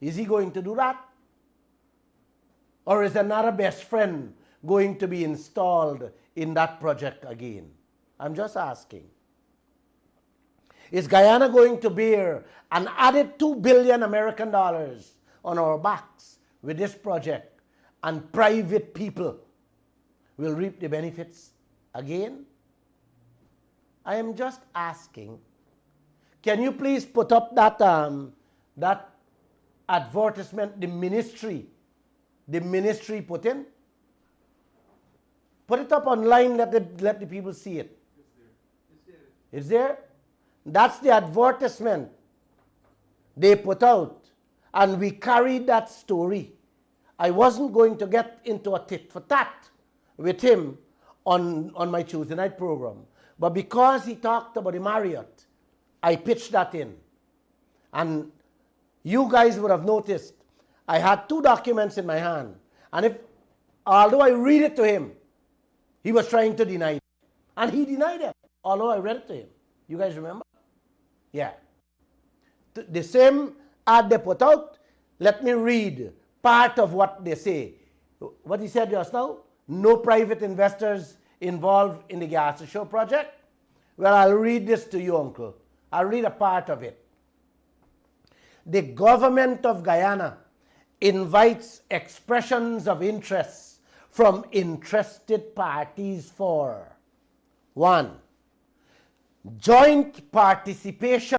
Is he going to do that? Or is another best friend going to be installed in that project again? I'm just asking. Is Guyana going to bear an added $2 billion American dollars on our backs with this project, and private people will reap the benefits again? I am just asking. Can you please put up that that advertisement the ministry put in? Put it up online, let the people see it. It's there? That's the advertisement they put out. And we carried that story. I wasn't going to get into a tit for tat with him on my Tuesday night program. But because he talked about the Marriott, I pitched that in. And you guys would have noticed I had 2 documents in my hand. And although I read it to him, he was trying to deny it. And he denied it, although I read it to him. You guys remember? Yeah. The same ad they put out, let me read part of what they say. What he said just now, no private investors involved in the Gagdeo project. Well, I'll read this to you, Uncle. I'll read a part of it. The government of Guyana invites expressions of interest from interested parties for 1. Joint participation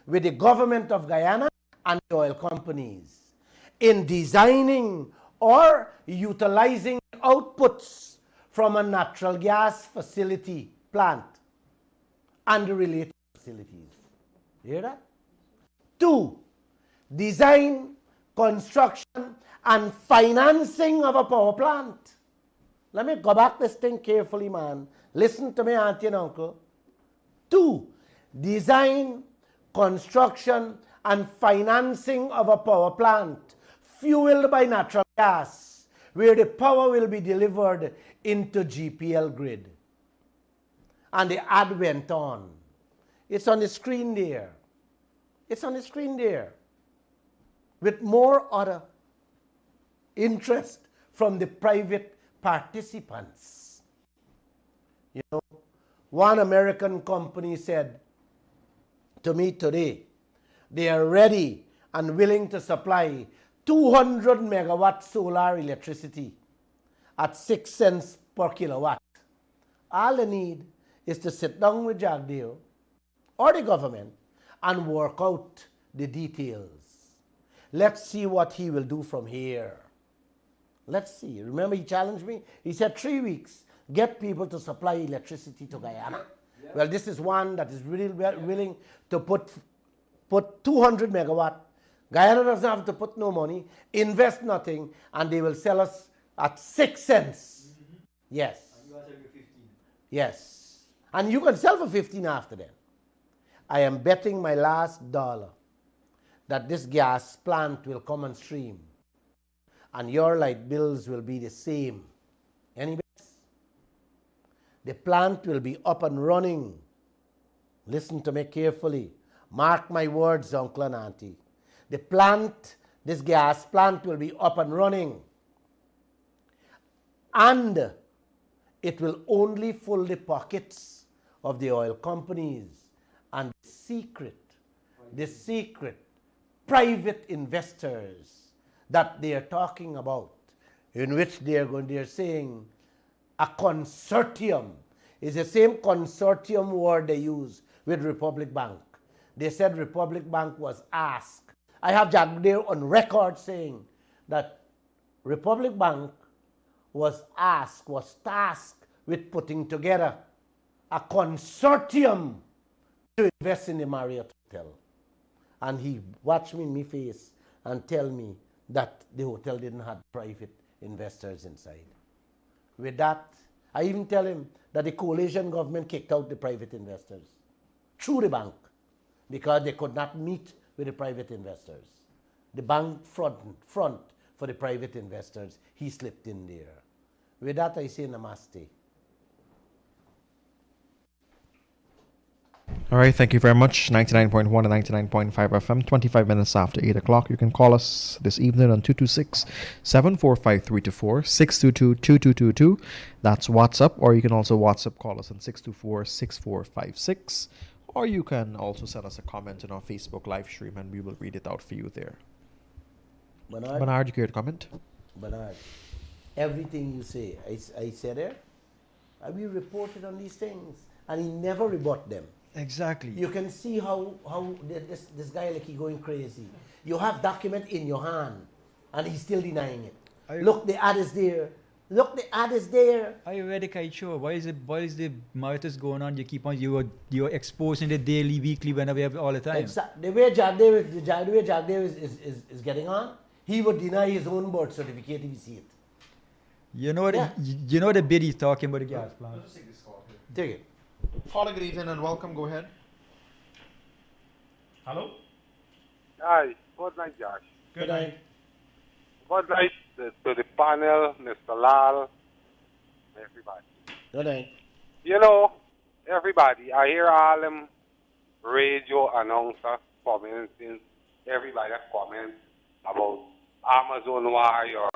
with the government of Guyana and the oil companies in designing or utilizing outputs from a natural gas facility plant and the related facilities. You hear that? 2. Design, construction, and financing of a power plant. Let me go back this thing carefully, man. Listen to me, auntie and uncle. 2. Design, construction, and financing of a power plant fueled by natural gas, where the power will be delivered into GPL grid. And the ad went on. It's on the screen there. It's on the screen there. With more other interest from the private participants. You know, one American company said to me today, they are ready and willing to supply 200 megawatt solar electricity at 6 cents per kilowatt. All they need is to sit down with Jagdeo or the government and work out the details. Let's see what he will do from here. Let's see. Remember, he challenged me? He said 3 weeks, get people to supply electricity to Guyana. Yeah. Well, this is one that is really willing to put 200 megawatt. Guyana doesn't have to put no money, invest nothing, and they will sell us at 6 cents. Mm-hmm. Yes. And you are selling 15. Yes. And you can sell for 15 after then. I am betting my last dollar that this gas plant will come on stream and your light bills will be the same. Any bets? The plant will be up and running. Listen to me carefully. Mark my words, uncle and auntie. The plant, this gas plant will be up and running. And it will only fill the pockets of the oil companies and the secret private investors that they are talking about, in which they're saying a consortium is the same consortium word they use with Republic Bank. They said Republic Bank was asked. I have Jagdeo on record saying that Republic Bank was tasked with putting together a consortium to invest in the Marriott Hotel. And he watched me in my face and tell me that the hotel didn't have private investors inside. With that, I even tell him that the coalition government kicked out the private investors through the bank because they could not meet with the private investors. The bank front for the private investors, he slipped in there. With that, I say namaste. All right, thank you very much. 99.1 and 99.5 FM, 25 minutes after 8 o'clock. You can call us this evening on 226-745-324, 622-2222. That's WhatsApp, or you can also WhatsApp call us on 624-6456. Or you can also send us a comment on our Facebook live stream and we will read it out for you there. Bernard, you care to comment? Bernard, everything you say, I said it, I will report it on these things. And he never rebut them. Exactly. You can see how this guy like he going crazy. You have document in your hand and he's still denying it. Look, the ad is there. Look, the ad is there. I read the Kaieteur. Why is the marathons going on? You keep on you're exposing the daily, weekly, whenever you have all the time. Exactly. The way Jagdeo is getting on, he would deny his own birth certificate if he see it. You know you know the bid he's talking about the gas plant. Take it. Caller, good evening and welcome. Go ahead. Hello? Hi, good night, Josh. Good night. Good night to the panel, Mr. Lall, everybody. Good night. You know, everybody, I hear all them radio announcers commenting, everybody that comments about Amazon Warrior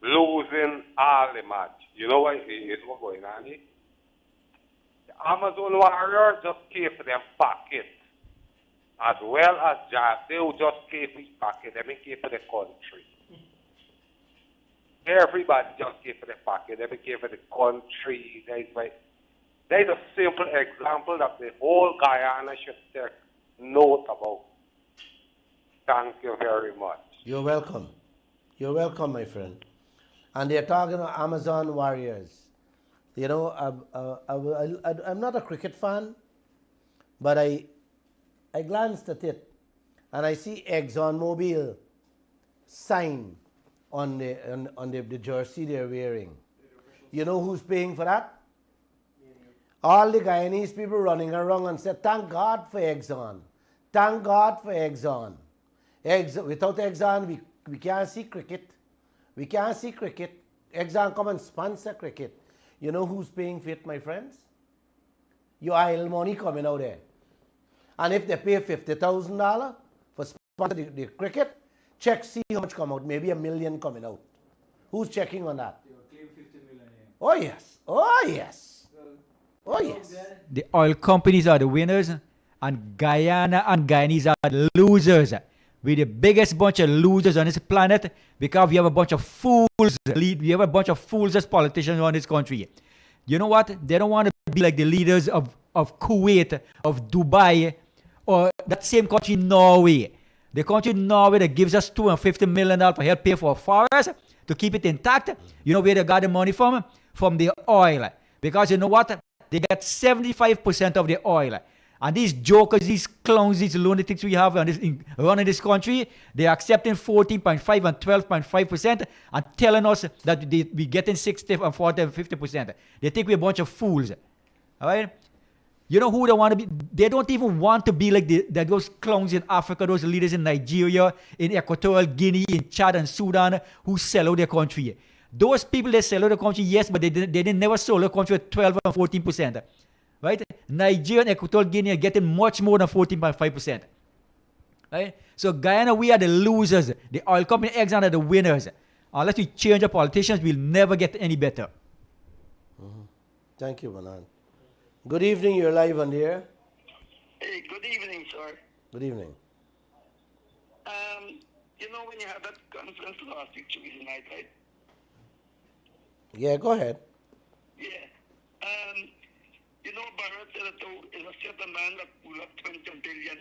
losing all the match. You know what is what's going on here? The Amazon Warrior just came for them pocket. As well as Jagdeo just came for his pocket. They came for the country. Everybody just came for the pocket. They came for the country. There's a simple example that the whole Guyana should take note about. Thank you very much. You're welcome. You're welcome, my friend. And they're talking about Amazon Warriors. You know, I'm not a cricket fan, but I glanced at it and I see ExxonMobil sign on the jersey they're wearing. You know who's paying for that? All the Guyanese people running around and said, thank God for Exxon. Thank God for Exxon. Without Exxon, we can't see cricket. We can't see cricket. Exxon come and sponsor cricket. You know who's paying for it, my friends? Your oil money coming out there. And if they pay $50,000 for sponsor the cricket, check, see how much come out. Maybe $1 million coming out. Who's checking on that? Oh yes. Oh yes. Oh yes. The oil companies are the winners, and Guyana and Guyanese are the losers. We're the biggest bunch of losers on this planet because we have a bunch of fools. We have a bunch of fools as politicians on this country. You know what? They don't want to be like the leaders of Kuwait, of Dubai, or that same country, Norway. The country Norway that gives us $250 million for help pay for forests to keep it intact. You know where they got the money from? From the oil. Because you know what? They get 75% of the oil. And these jokers, these clowns, these lunatics we have running this country, they're accepting 14.5 and 12.5% and telling us that we're getting 60 and 40 and 50%. They think we're a bunch of fools. All right? You know who they want to be? They don't even want to be like those clowns in Africa, those leaders in Nigeria, in Equatorial Guinea, in Chad and Sudan who sell out their country. Those people, they sell out the country, yes, but they never sold the country at 12 and 14%. Right? Nigeria and Equatorial Guinea are getting much more than 14.5%. Right? So Guyana, we are the losers. The oil company, Exxon, are the winners. Unless we change our politicians, we'll never get any better. Mm-hmm. Thank you, Manan. Good evening, you're live on the air. Hey, good evening, sir. Good evening. You know when you had that conference last week, Tuesday night, right? Yeah, go ahead. Yeah. You know, Barrett said that there is a certain man that pulled up $20 billion,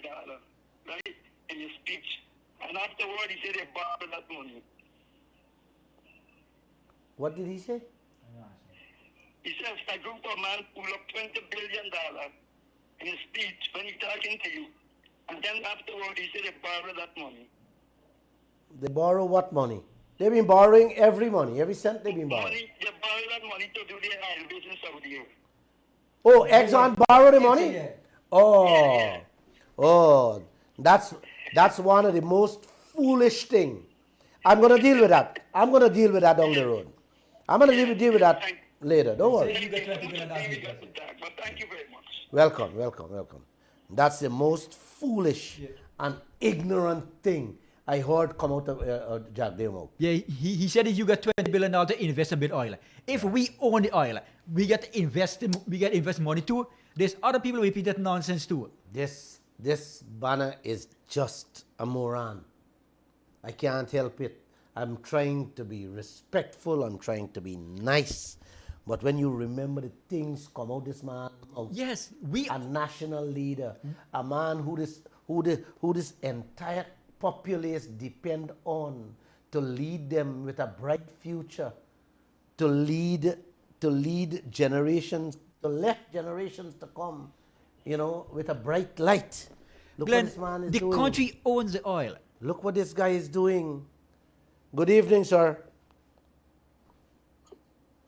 right, in his speech. And afterward, he said they borrowed that money. What did he say? He says a group of men pulled up $20 billion in his speech when he's talking to you. And then afterward, he said they borrowed that money. They borrow what money? They've been borrowing every money, every cent they've been borrowing. They borrowed that money to do their oil business out there. Oh, Exxon borrowed the money? Oh, oh, that's one of the most foolish things. I'm going to deal with that. I'm going to deal with that down the road. I'm going to deal with that later. Don't worry. But thank you very much. Welcome, welcome, welcome. That's the most foolish and ignorant thing I heard come out of Jagdeo. Yeah, he said that you got $20 billion to invest in oil. If we own the oil, we get to invest money too. There's other people who repeat that nonsense too. This banner is just a moron. I can't help it. I'm trying to be respectful. I'm trying to be nice. But when you remember the things come out this man mouth, yes, a national leader, a man who this entire populace depend on to lead them with a bright future, to lead generations, to let generations to come, with a bright light. Look Glenn, what this man is the doing. country owns the oil. Look what this guy is doing. Good evening, sir.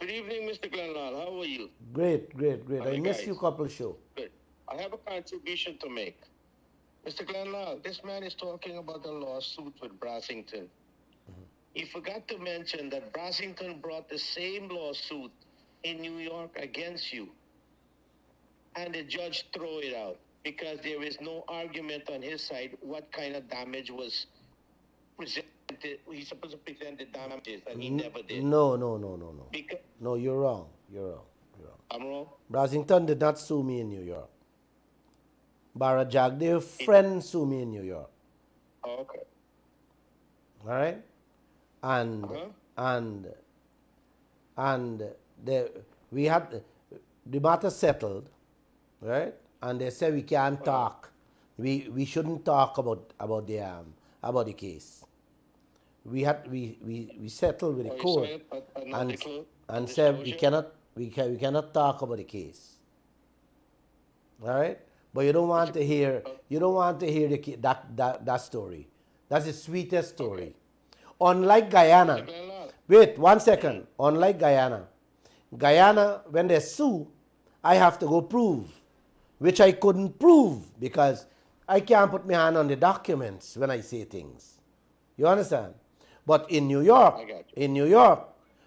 Good evening, Mr. Glenn Lall. How are you? Great. How are I you missed guys? you couple show. Good. I have a contribution to make. Mr. Glenn Lall, this man is talking about a lawsuit with Brassington. He forgot to mention that Brassington brought the same lawsuit in New York against you. And the judge threw it out because there is no argument on his side what kind of damage was presented. He's supposed to present the damages, and he never did. No. Because No, you're wrong. You're wrong. I'm wrong. Brassington did not sue me in New York. Bara Jagdeo friend sue me in New York. Oh, okay. All right? And we had the matter settled, right? And they said we can't talk. We shouldn't talk about the case. We settled with the court and said we cannot talk about the case. All right? But you don't want to hear that story. That's the sweetest story. Okay. Unlike Guyana, wait 1 second. Unlike Guyana, when they sue, I have to go prove, which I couldn't prove because I can't put my hand on the documents when I say things. You understand? But in New York,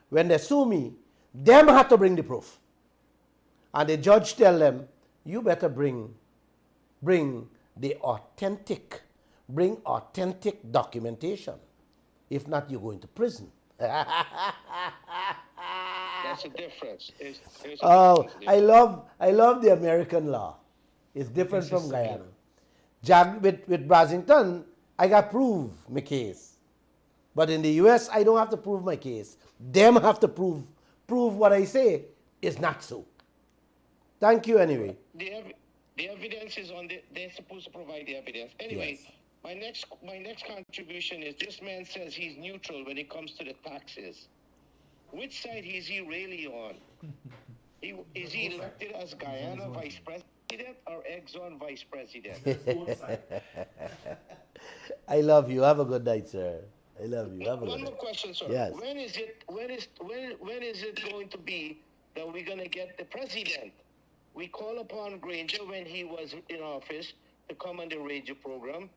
when they sue me, them have to bring the proof. And the judge tell them, you better bring authentic documentation. If not, you go into prison. That's the difference. I love the American law. It's different from Guyana. With Brassington, I got prove my case. But in the US, I don't have to prove my case. Them have to prove what I say is not so. Thank you anyway. The evidence is on they're supposed to provide the evidence. Anyway, Yes. my next contribution is this man says he's neutral when it comes to the taxes. Which side is he really on? Is he elected as Guyana vice president or Exxon vice president? I love you. Have a good night, sir. I love you. Have a good One more night. question, sir. Yes. When is it going to be that we're going to get the president? We call upon Granger when he was in office to come on the radio program.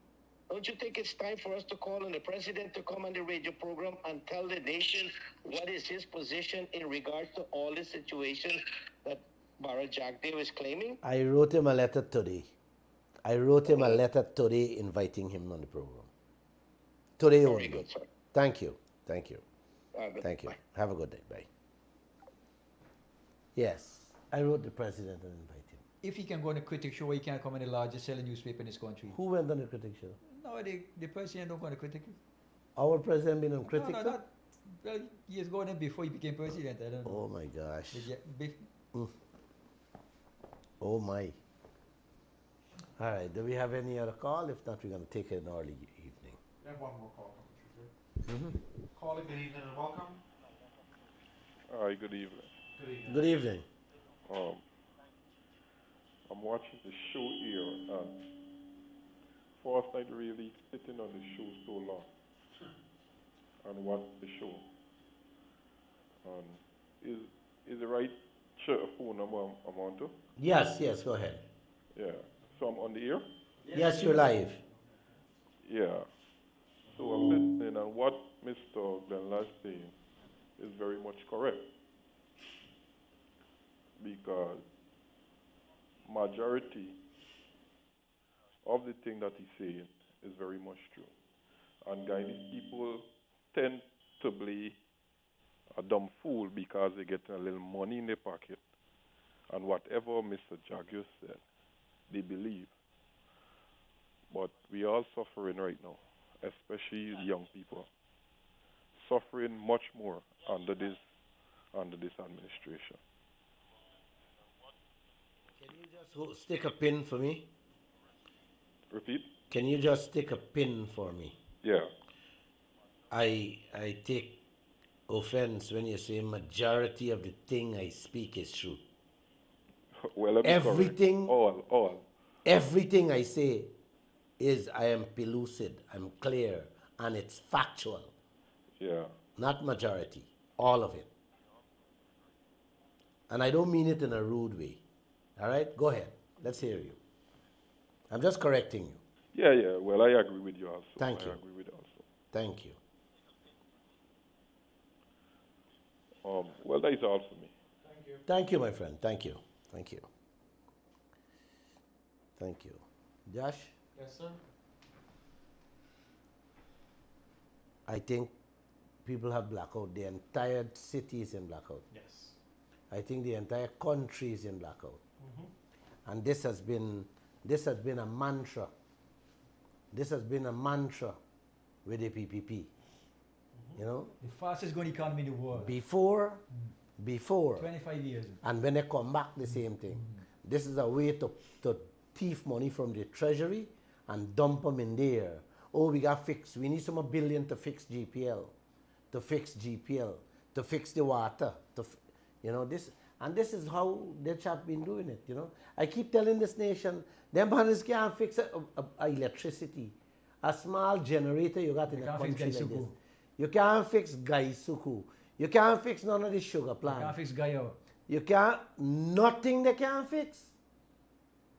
Don't you think it's time for us to call on the president to come on the radio program and tell the nation what is his position in regards to all the situations that Bara Jagdeo is claiming? I wrote him a letter today. Inviting him on the program. Today only. Very good, sir. Thank you. Good. Thank you. Bye. Have a good day. Bye. Yes, I wrote the president and invited him. If he can go on a critic show, he can't come on the largest selling newspaper in this country. Who went on the critic show? No, the president don't go on a critic. Our president been on critic No, show? not. Well, he has gone in before he became president. I don't know. Oh my gosh. But yeah, Oh my. All right, do we have any other call? If not, we're going to take an early evening. We have one more call coming through. Caller, good evening and welcome. Hi, good evening. Good evening. Good evening. I'm watching the show here, and first night really sitting on the show so long and watch the show. Is the right phone number I'm on to? Yes, go ahead. Yeah. So I'm on the air? Yes, you're live. Yeah. So I'm listening, and what Mr. Glenn Lall is saying is very much correct. Because majority of the thing that he's saying is very much true. And Guyanese people tend to be a dumb fool because they get a little money in their pocket. And whatever Mr. Jagdeo said, they believe. But we are suffering right now, especially young people, suffering much more under this administration. Can you just stick a pin for me? Repeat? Can you just stick a pin for me? Yeah. I take offense when you say majority of the thing I speak is true. Well, let me Everything, correct. All. everything I say is I am pellucid, I'm clear, and it's factual. Yeah. Not majority, all of it. And I don't mean it in a rude way. All right, go ahead. Let's hear you. I'm just correcting you. Yeah. Well, I agree with you also. Thank I you. agree with you also. Thank you. Well, that is all for me. Thank you, my friend. Thank you. Thank you. Thank you. Josh, Yes, sir. I think people have blackout. The entire city is in blackout. Yes. I think the entire country is in blackout. And this has been a mantra. This has been a mantra with the PPP. You know, The fastest growing economy in the world. before, 25 years. and when they come back, the same thing. This is a way to thief money from the treasury and dump them in there. Oh, we got fixed. We need some more billion to fix GPL, to fix the water. You know, this is how the chap been doing it. You know, I keep telling this nation, them brothers can't fix electricity. A small generator you got in a country like this. You can't fix Gaisuku. You can't fix none of the sugar plant. You can't fix Gagdeo. You can't, nothing they can't fix.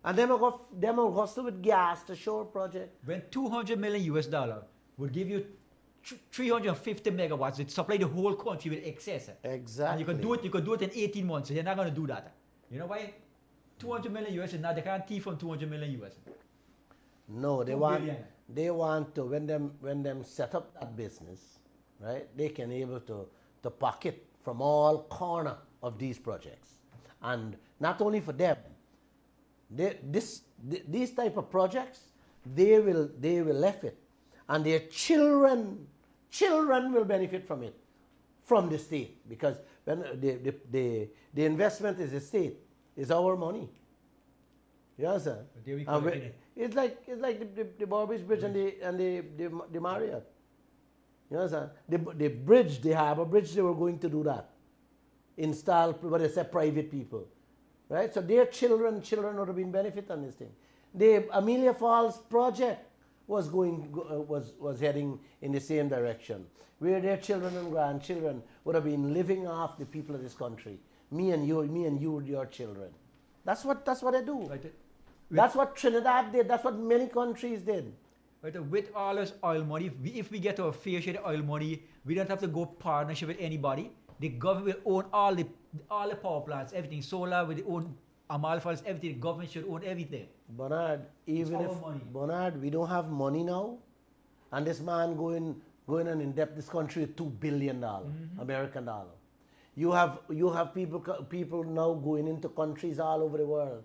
And them will hustle with gas to shore project. When $200 million would give you 350 megawatts, it supply the whole country with excess. Exactly. And you could do it in 18 months. So they're not going to do that. You know why? 200 million US is not, they can't thief from 200 million US. No, they 2 want billion. they want to when them set up that business, right? They can able to pocket from all corner of these projects, and not only for them. These type of projects, they will left it, and their children will benefit from it, from the state, because when the investment is the state, is our money. You understand? But there we And collecting it. it's like the Burbage Bridge and the Marriott. You understand? The bridge, the Harbour Bridge, they were going to do that. Install, but they said private people. Right? So their children would have been benefit on this thing. The Amelia Falls project was heading in the same direction, where their children and grandchildren would have been living off the people of this country. Me and you, your children. That's what they do. Right? That's what Trinidad did. That's what many countries did. Right? With all this oil money, if we get our fair share of oil money, we don't have to go partnership with anybody. The government will own all the power plants, everything. Solar will own Amalfas, everything. The government should own everything. Bernard, even our if money. Bernard, we don't have money now, and this man going and in debt this country with $2 billion American dollar. You have people now going into countries all over the world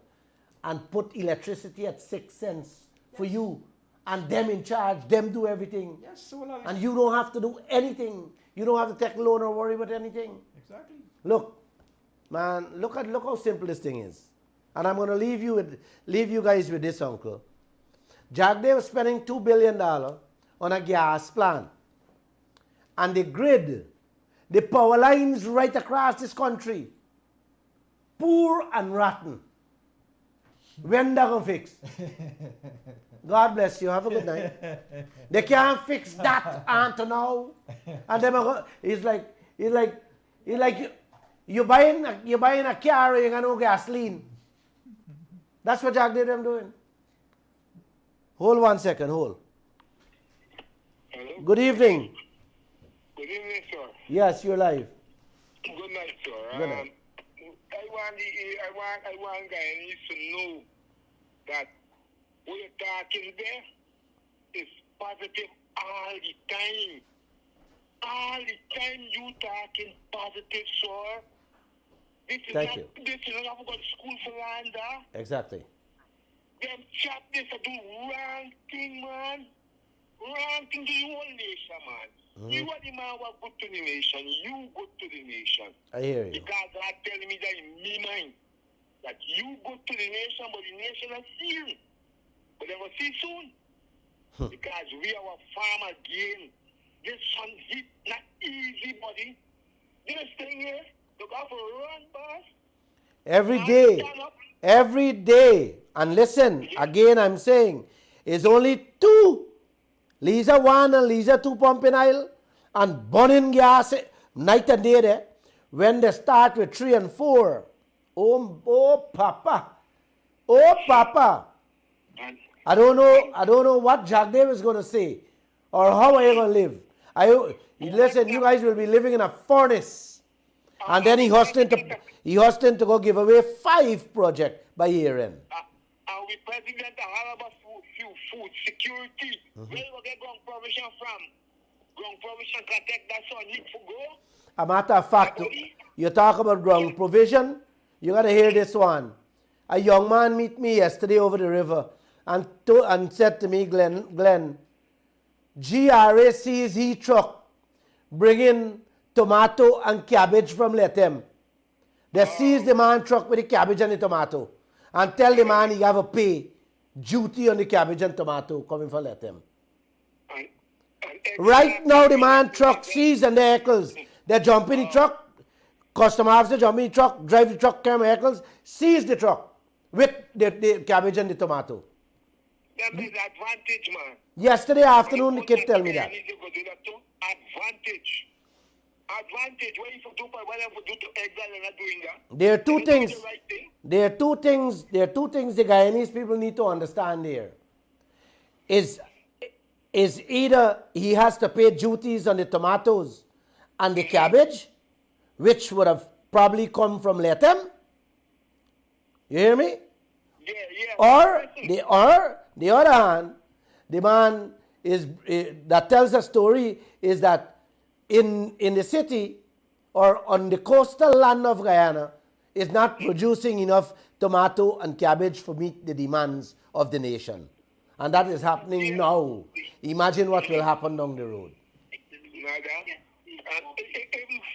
and put electricity at 6 cents for you, and them in charge, them do everything. Yes, solar. And you don't have to do anything. You don't have to take a loan or worry about anything. Exactly. Look, man, look how simple this thing is. And I'm going to leave you guys with this, uncle. Jagdeo was spending $2 billion on a gas plant. And the grid, the power lines right across this country, poor and rotten. When they going to fix? God bless you. Have a good night. They can't fix that until now. And them it's like you're buying a car and you got no gasoline. That's what Jagdeo them doing. Hold 1 second. Hold. Hello? Good evening. Good evening, sir. Yes, you're live. Good night, sir. Good night. I want guy needs to know that what you're talking there is positive all the time. All the time you talking positive, sir. This is Thank you. This is not about school for Rwanda. Exactly. Them chap this to do wrong thing, man. Wrong thing to the whole nation, man. You are the man who are good to the nation. You good to the nation. I hear you. Because God telling me that in me mind that you good to the nation, but the nation is sealed. But they will see soon. Because we are a farm again. This one hit not easy, buddy. This thing here, you got to run, boss. Every day. And listen, again I'm saying, it's only two. Lisa 1 and Lisa 2 pumping oil and burning gas night and day there. When they start with 3 and 4, oh Papa. I don't know what Jagdeo is going to say or how are you going to live. Listen, you guys will be living in a furnace. And then he hustling to go give away 5 projects by year end. And we president have about food security. Where you get ground provision from? Ground provision protect that so need to go. A matter of fact, you talk about ground provision, you got to hear this one. A young man meet me yesterday over the river and said to me, Glenn, GRA sees he truck bringing tomato and cabbage from Letem. They seize the man truck with the cabbage and the tomato and tell the man he have to pay duty on the cabbage and tomato coming from Letem. Right now the man truck sees and the vehicles. They jump in the truck, customer officer jump in the truck, drive the truck, camera vehicles, seize the truck with the cabbage and the tomato. That is advantage, man. Yesterday afternoon the kid tell me that. Advantage. What if you do whatever you do to exile and not doing that? There are two things. There are two things the Guyanese people need to understand here. Is either he has to pay duties on the tomatoes and the cabbage, which would have probably come from Letem. You hear me? Yeah. Or the other hand, the man that tells a story is that in the city or on the coastal land of Guyana is not producing enough tomato and cabbage to meet the demands of the nation. And that is happening now. Imagine what will happen down the road. Even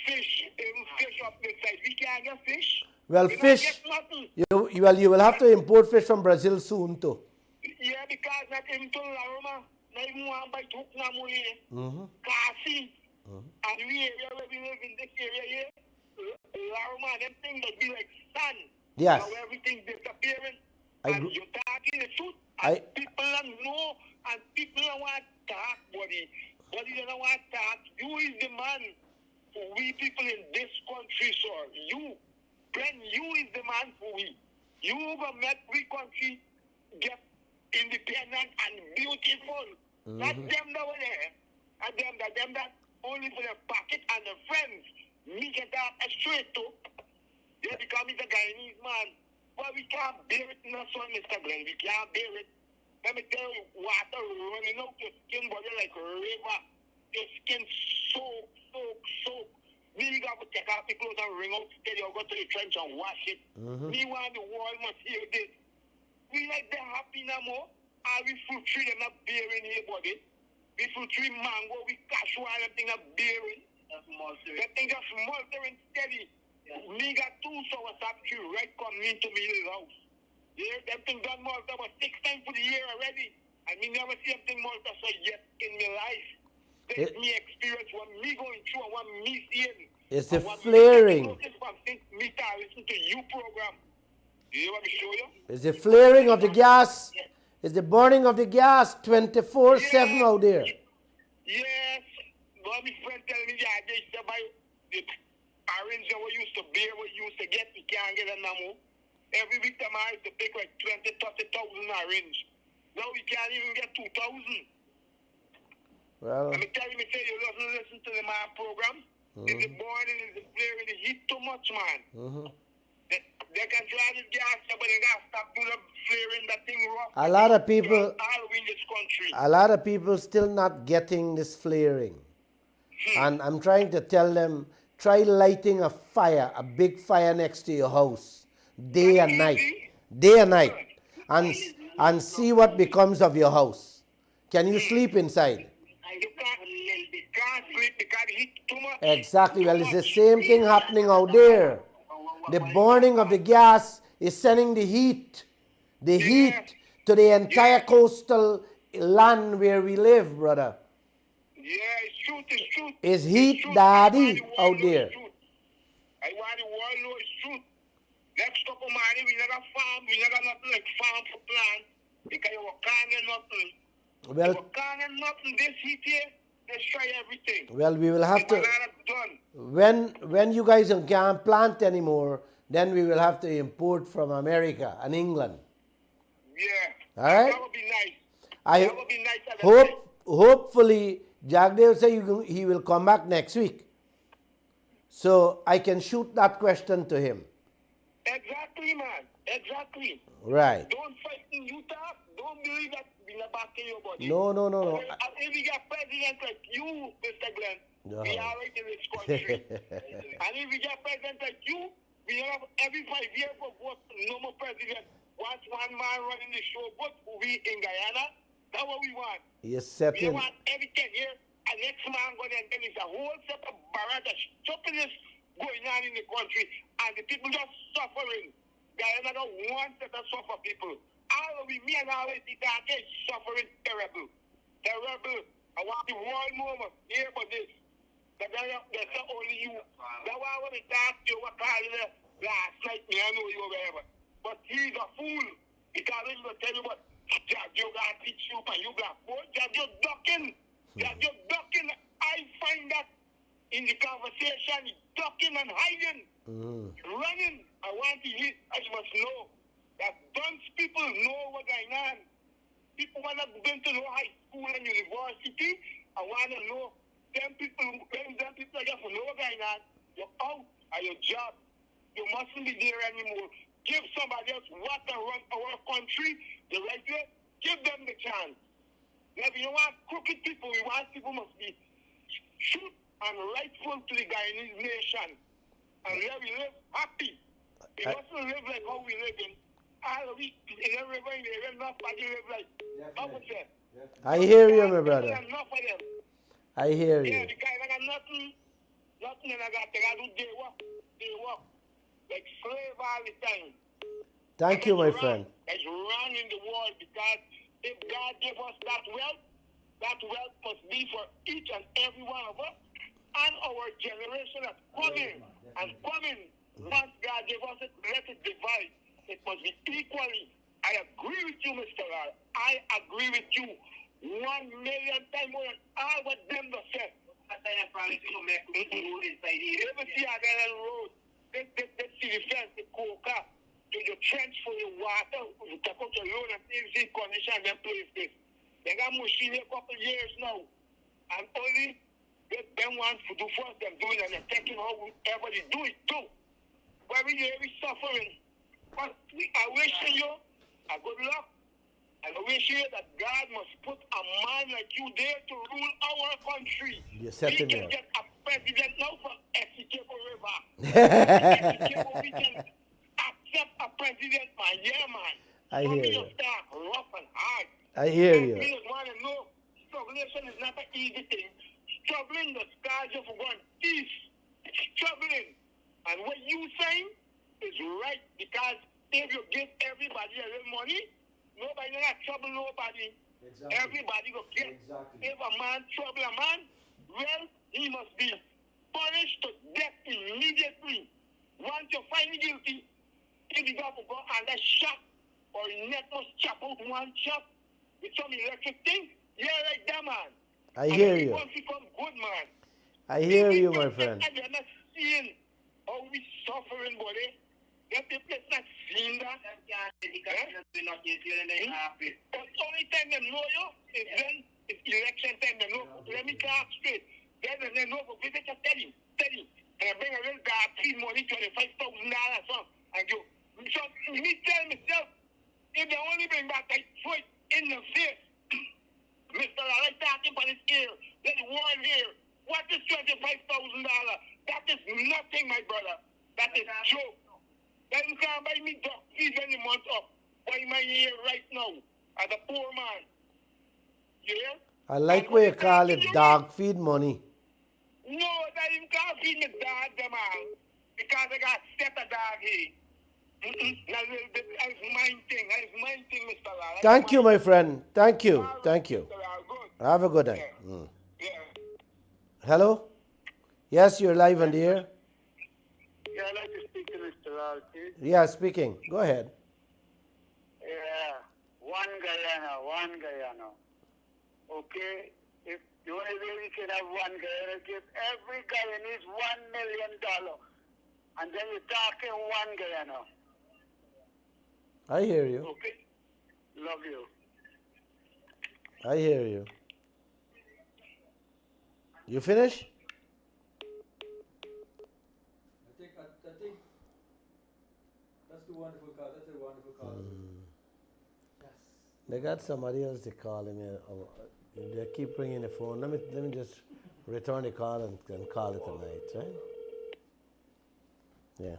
fish up the side. We can't get fish. Well, fish, you will have to import fish from Brazil soon too. Yeah, because not even to Laroma, not even one by hook na money. Kasi. And we area where we live in this area here, Laroma, them things that be like sun. Yes. Now everything disappearing. And you're talking the truth. And people don't know, and people don't want to talk, buddy. Buddy don't want to talk. You is the man for we people in this country, sir. You. Glenn, you is the man for we. You gonna make we country get independent and beautiful. Not them that were there. And them that only for their pocket and their friends. Me get that straight to. They become a Guyanese man. But we can't bear it in the sun, Mr. Glenn. We can't bear it. Let me tell you, water running out your skin body like a river. Your skin soak. Me got to take off the clothes and ring out steady or go to the trench and wash it. Me want the world must hear this. We like them happy no more. And we fruit tree them not bearing here, buddy. We fruit tree mango, we cashew and everything not bearing. That thing just smoldering steady. Me got 2 soursop tree right coming into me little house. Yeah, that thing done molta about 6 times for the year already. And me never see something molta so yet in my life. That's me experience what me going through and what me seeing. It's the flaring. Me listen to you program. You want me to show you? It's the flaring of the gas. It's the burning of the gas 24/7 out there. Yes. But my friend tell me that they used to buy the orange that we used to beer, we used to get, we can't get it no more. Every week time I used to pick like 20,000-30,000 orange. Now we can't even get 2,000. Well, Let me tell you, you doesn't listen to the man program. Is the burning, is the flaring, the heat too much, man. They can try this gas, but they got to stop doing the flaring, that thing rough. a lot of people, All in this country. a lot of people still not getting this flaring. And I'm trying to tell them, try lighting a fire, a big fire next to your house, day and night, and see what becomes of your house. Can you sleep inside? You can't sleep because the heat too much. Exactly. Well, it's the same thing happening out there. The burning of the gas is sending the heat to the entire coastal land where we live, brother. Yeah, it's true. Is heat daddy out there? I want the world know it's true. Next couple money, we never farm, we never nothing like farm for plant. Because you can't get nothing. Well, You can't get nothing this heat here, destroy everything. well, we will have to. Done. When you guys can't plant anymore, then we will have to import from America and England. Yeah. All right? That would be nice. I That would be nice. At the time. hopefully Jagdeo say he will come back next week. So I can shoot that question to him. Exactly, man. Exactly. Right. Don't fight in Utah. Don't believe that in the back of your body. No. And if we get president like you, Mr. Glenn, we are right in this country. And if we get president like you, we have every 5 years for vote no more president. Once one man running the show, but we in Guyana, that's what we want. Yes, We certain. want every 10 years, and next man going and then it's a whole set of barrage of stupidness going on in the country, and the people just suffering. Guyana got one set of suffer people. All of we, me and all of the dark suffering terrible. Terrible. I want the world moment here for this. That's not only you. That's why I want to talk to you what calling it last night, me, I know you or whatever. But he's a fool. Because he's going to tell you what Jagdeo got to teach you, and you got Jagdeo ducking. Jagdeo ducking. I find that in the conversation, ducking and hiding. Running. I want to hear, I must know that dunce people know what's going on. People want to go to know high school and university. I want to know them people like that for know what's going on. You're out of your job. You mustn't be there anymore. Give somebody else what to run our country the right way. Give them the chance. Now, if you want crooked people, we want people must be true and rightful to the Guyanese nation. And let we live happy. We mustn't live like how we live in. All we in a river, in the river, nobody live like. How would say? I hear you, my brother. Enough of them. I hear Yeah, you. the guy that got nothing, and I got to do day work. Like slave all the time. Thank you, my friend. It's wrong in the world because if God gave us that wealth must be for each and every one of us and our generation that's coming and coming. Once God gave us it, let it divide. It must be equally. I agree with you, Mr. Lall. I agree with you 1,000,000 times more than all what them have said. You ever see a guy on the road? They see the fence, the coca, the trench for your water, you take out your loan and see condition them place this. They got machine a couple years now. And only them want to do first, them doing and they're taking however they do it too. But we suffering. But I wish you a good luck. And I wish you that God must put a man like you there to rule our country. You set we him can up. get a president now from SCK forever. We can accept a president, man. Yeah, man. I hear you. Just start rough and hard. I hear We you. just want to know strugglation is not an easy thing. Struggling the scars of one peace. It's struggling. And what you saying is right because if you give everybody a little money, nobody not trouble nobody. Exactly. Everybody go get. Exactly. If a man trouble a man, well, he must be punished to death immediately. Once you find him guilty, if he got to go under shot or he neck must chop out one chop with some electric thing, yeah, like that, man. I hear you. Once become good, man. I hear you, my friend. And they're not seeing how we suffering, buddy. That people not seeing that. But only time they know you is when it's election time. They know. Let me talk straight. Then they know for visit to tell him. And I bring a little guy, feed money, $25,000 or and you. So me tell myself, if they only bring back that foot in the face, Mr. Lall, I'm talking about his ear, then the world here. What is $25,000? That is nothing, my brother. That is a joke. Then you can't buy me dog fees any month up. Buy my ear right now as a poor man. You hear? I like what you call it dog feed money. No, that you can't feed me dog, them all. Because I got set a dog here. That's my thing. That's my thing, Mr. Lall. Thank you, my friend. Thank you. Thank you. Mr. Lall, good. Have a good night. Yeah. Hello? Yes, you're live on the air. Yeah, I'd like to speak to Mr. Lall, please. Yeah, speaking. Go ahead. Yeah, one Guyana. Okay? If the only way we can have one Guyana, give every Guyanese $1 million. And then you're talking one Guyana. I hear you. Okay? Love you. I hear you. You finish? I think that's the wonderful call. That's a wonderful call. They got somebody else to call him. They keep ringing the phone. Let me just return the call and call it a night, right? Yeah.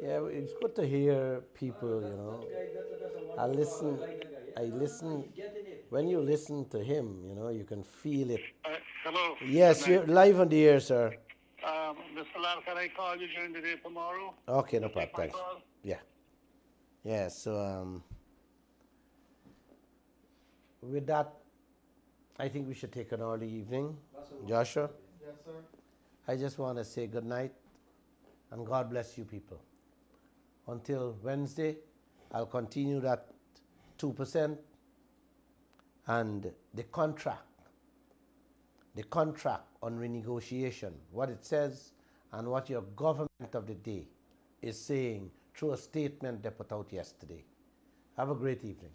Yeah, it's good to hear people, you know. I listen. When you listen to him, you know, you can feel it. Hello. Yes, you're live on the air, sir. Mr. Lal, can I call you during the day tomorrow? Okay, no problem. Take my Thanks. call? Yeah. Yeah, so with that, I think we should take an early evening. Joshua? Yes, sir. I just want to say good night and God bless you people. Until Wednesday, I'll continue that 2% and the contract on renegotiation, what it says and what your government of the day is saying through a statement they put out yesterday. Have a great evening.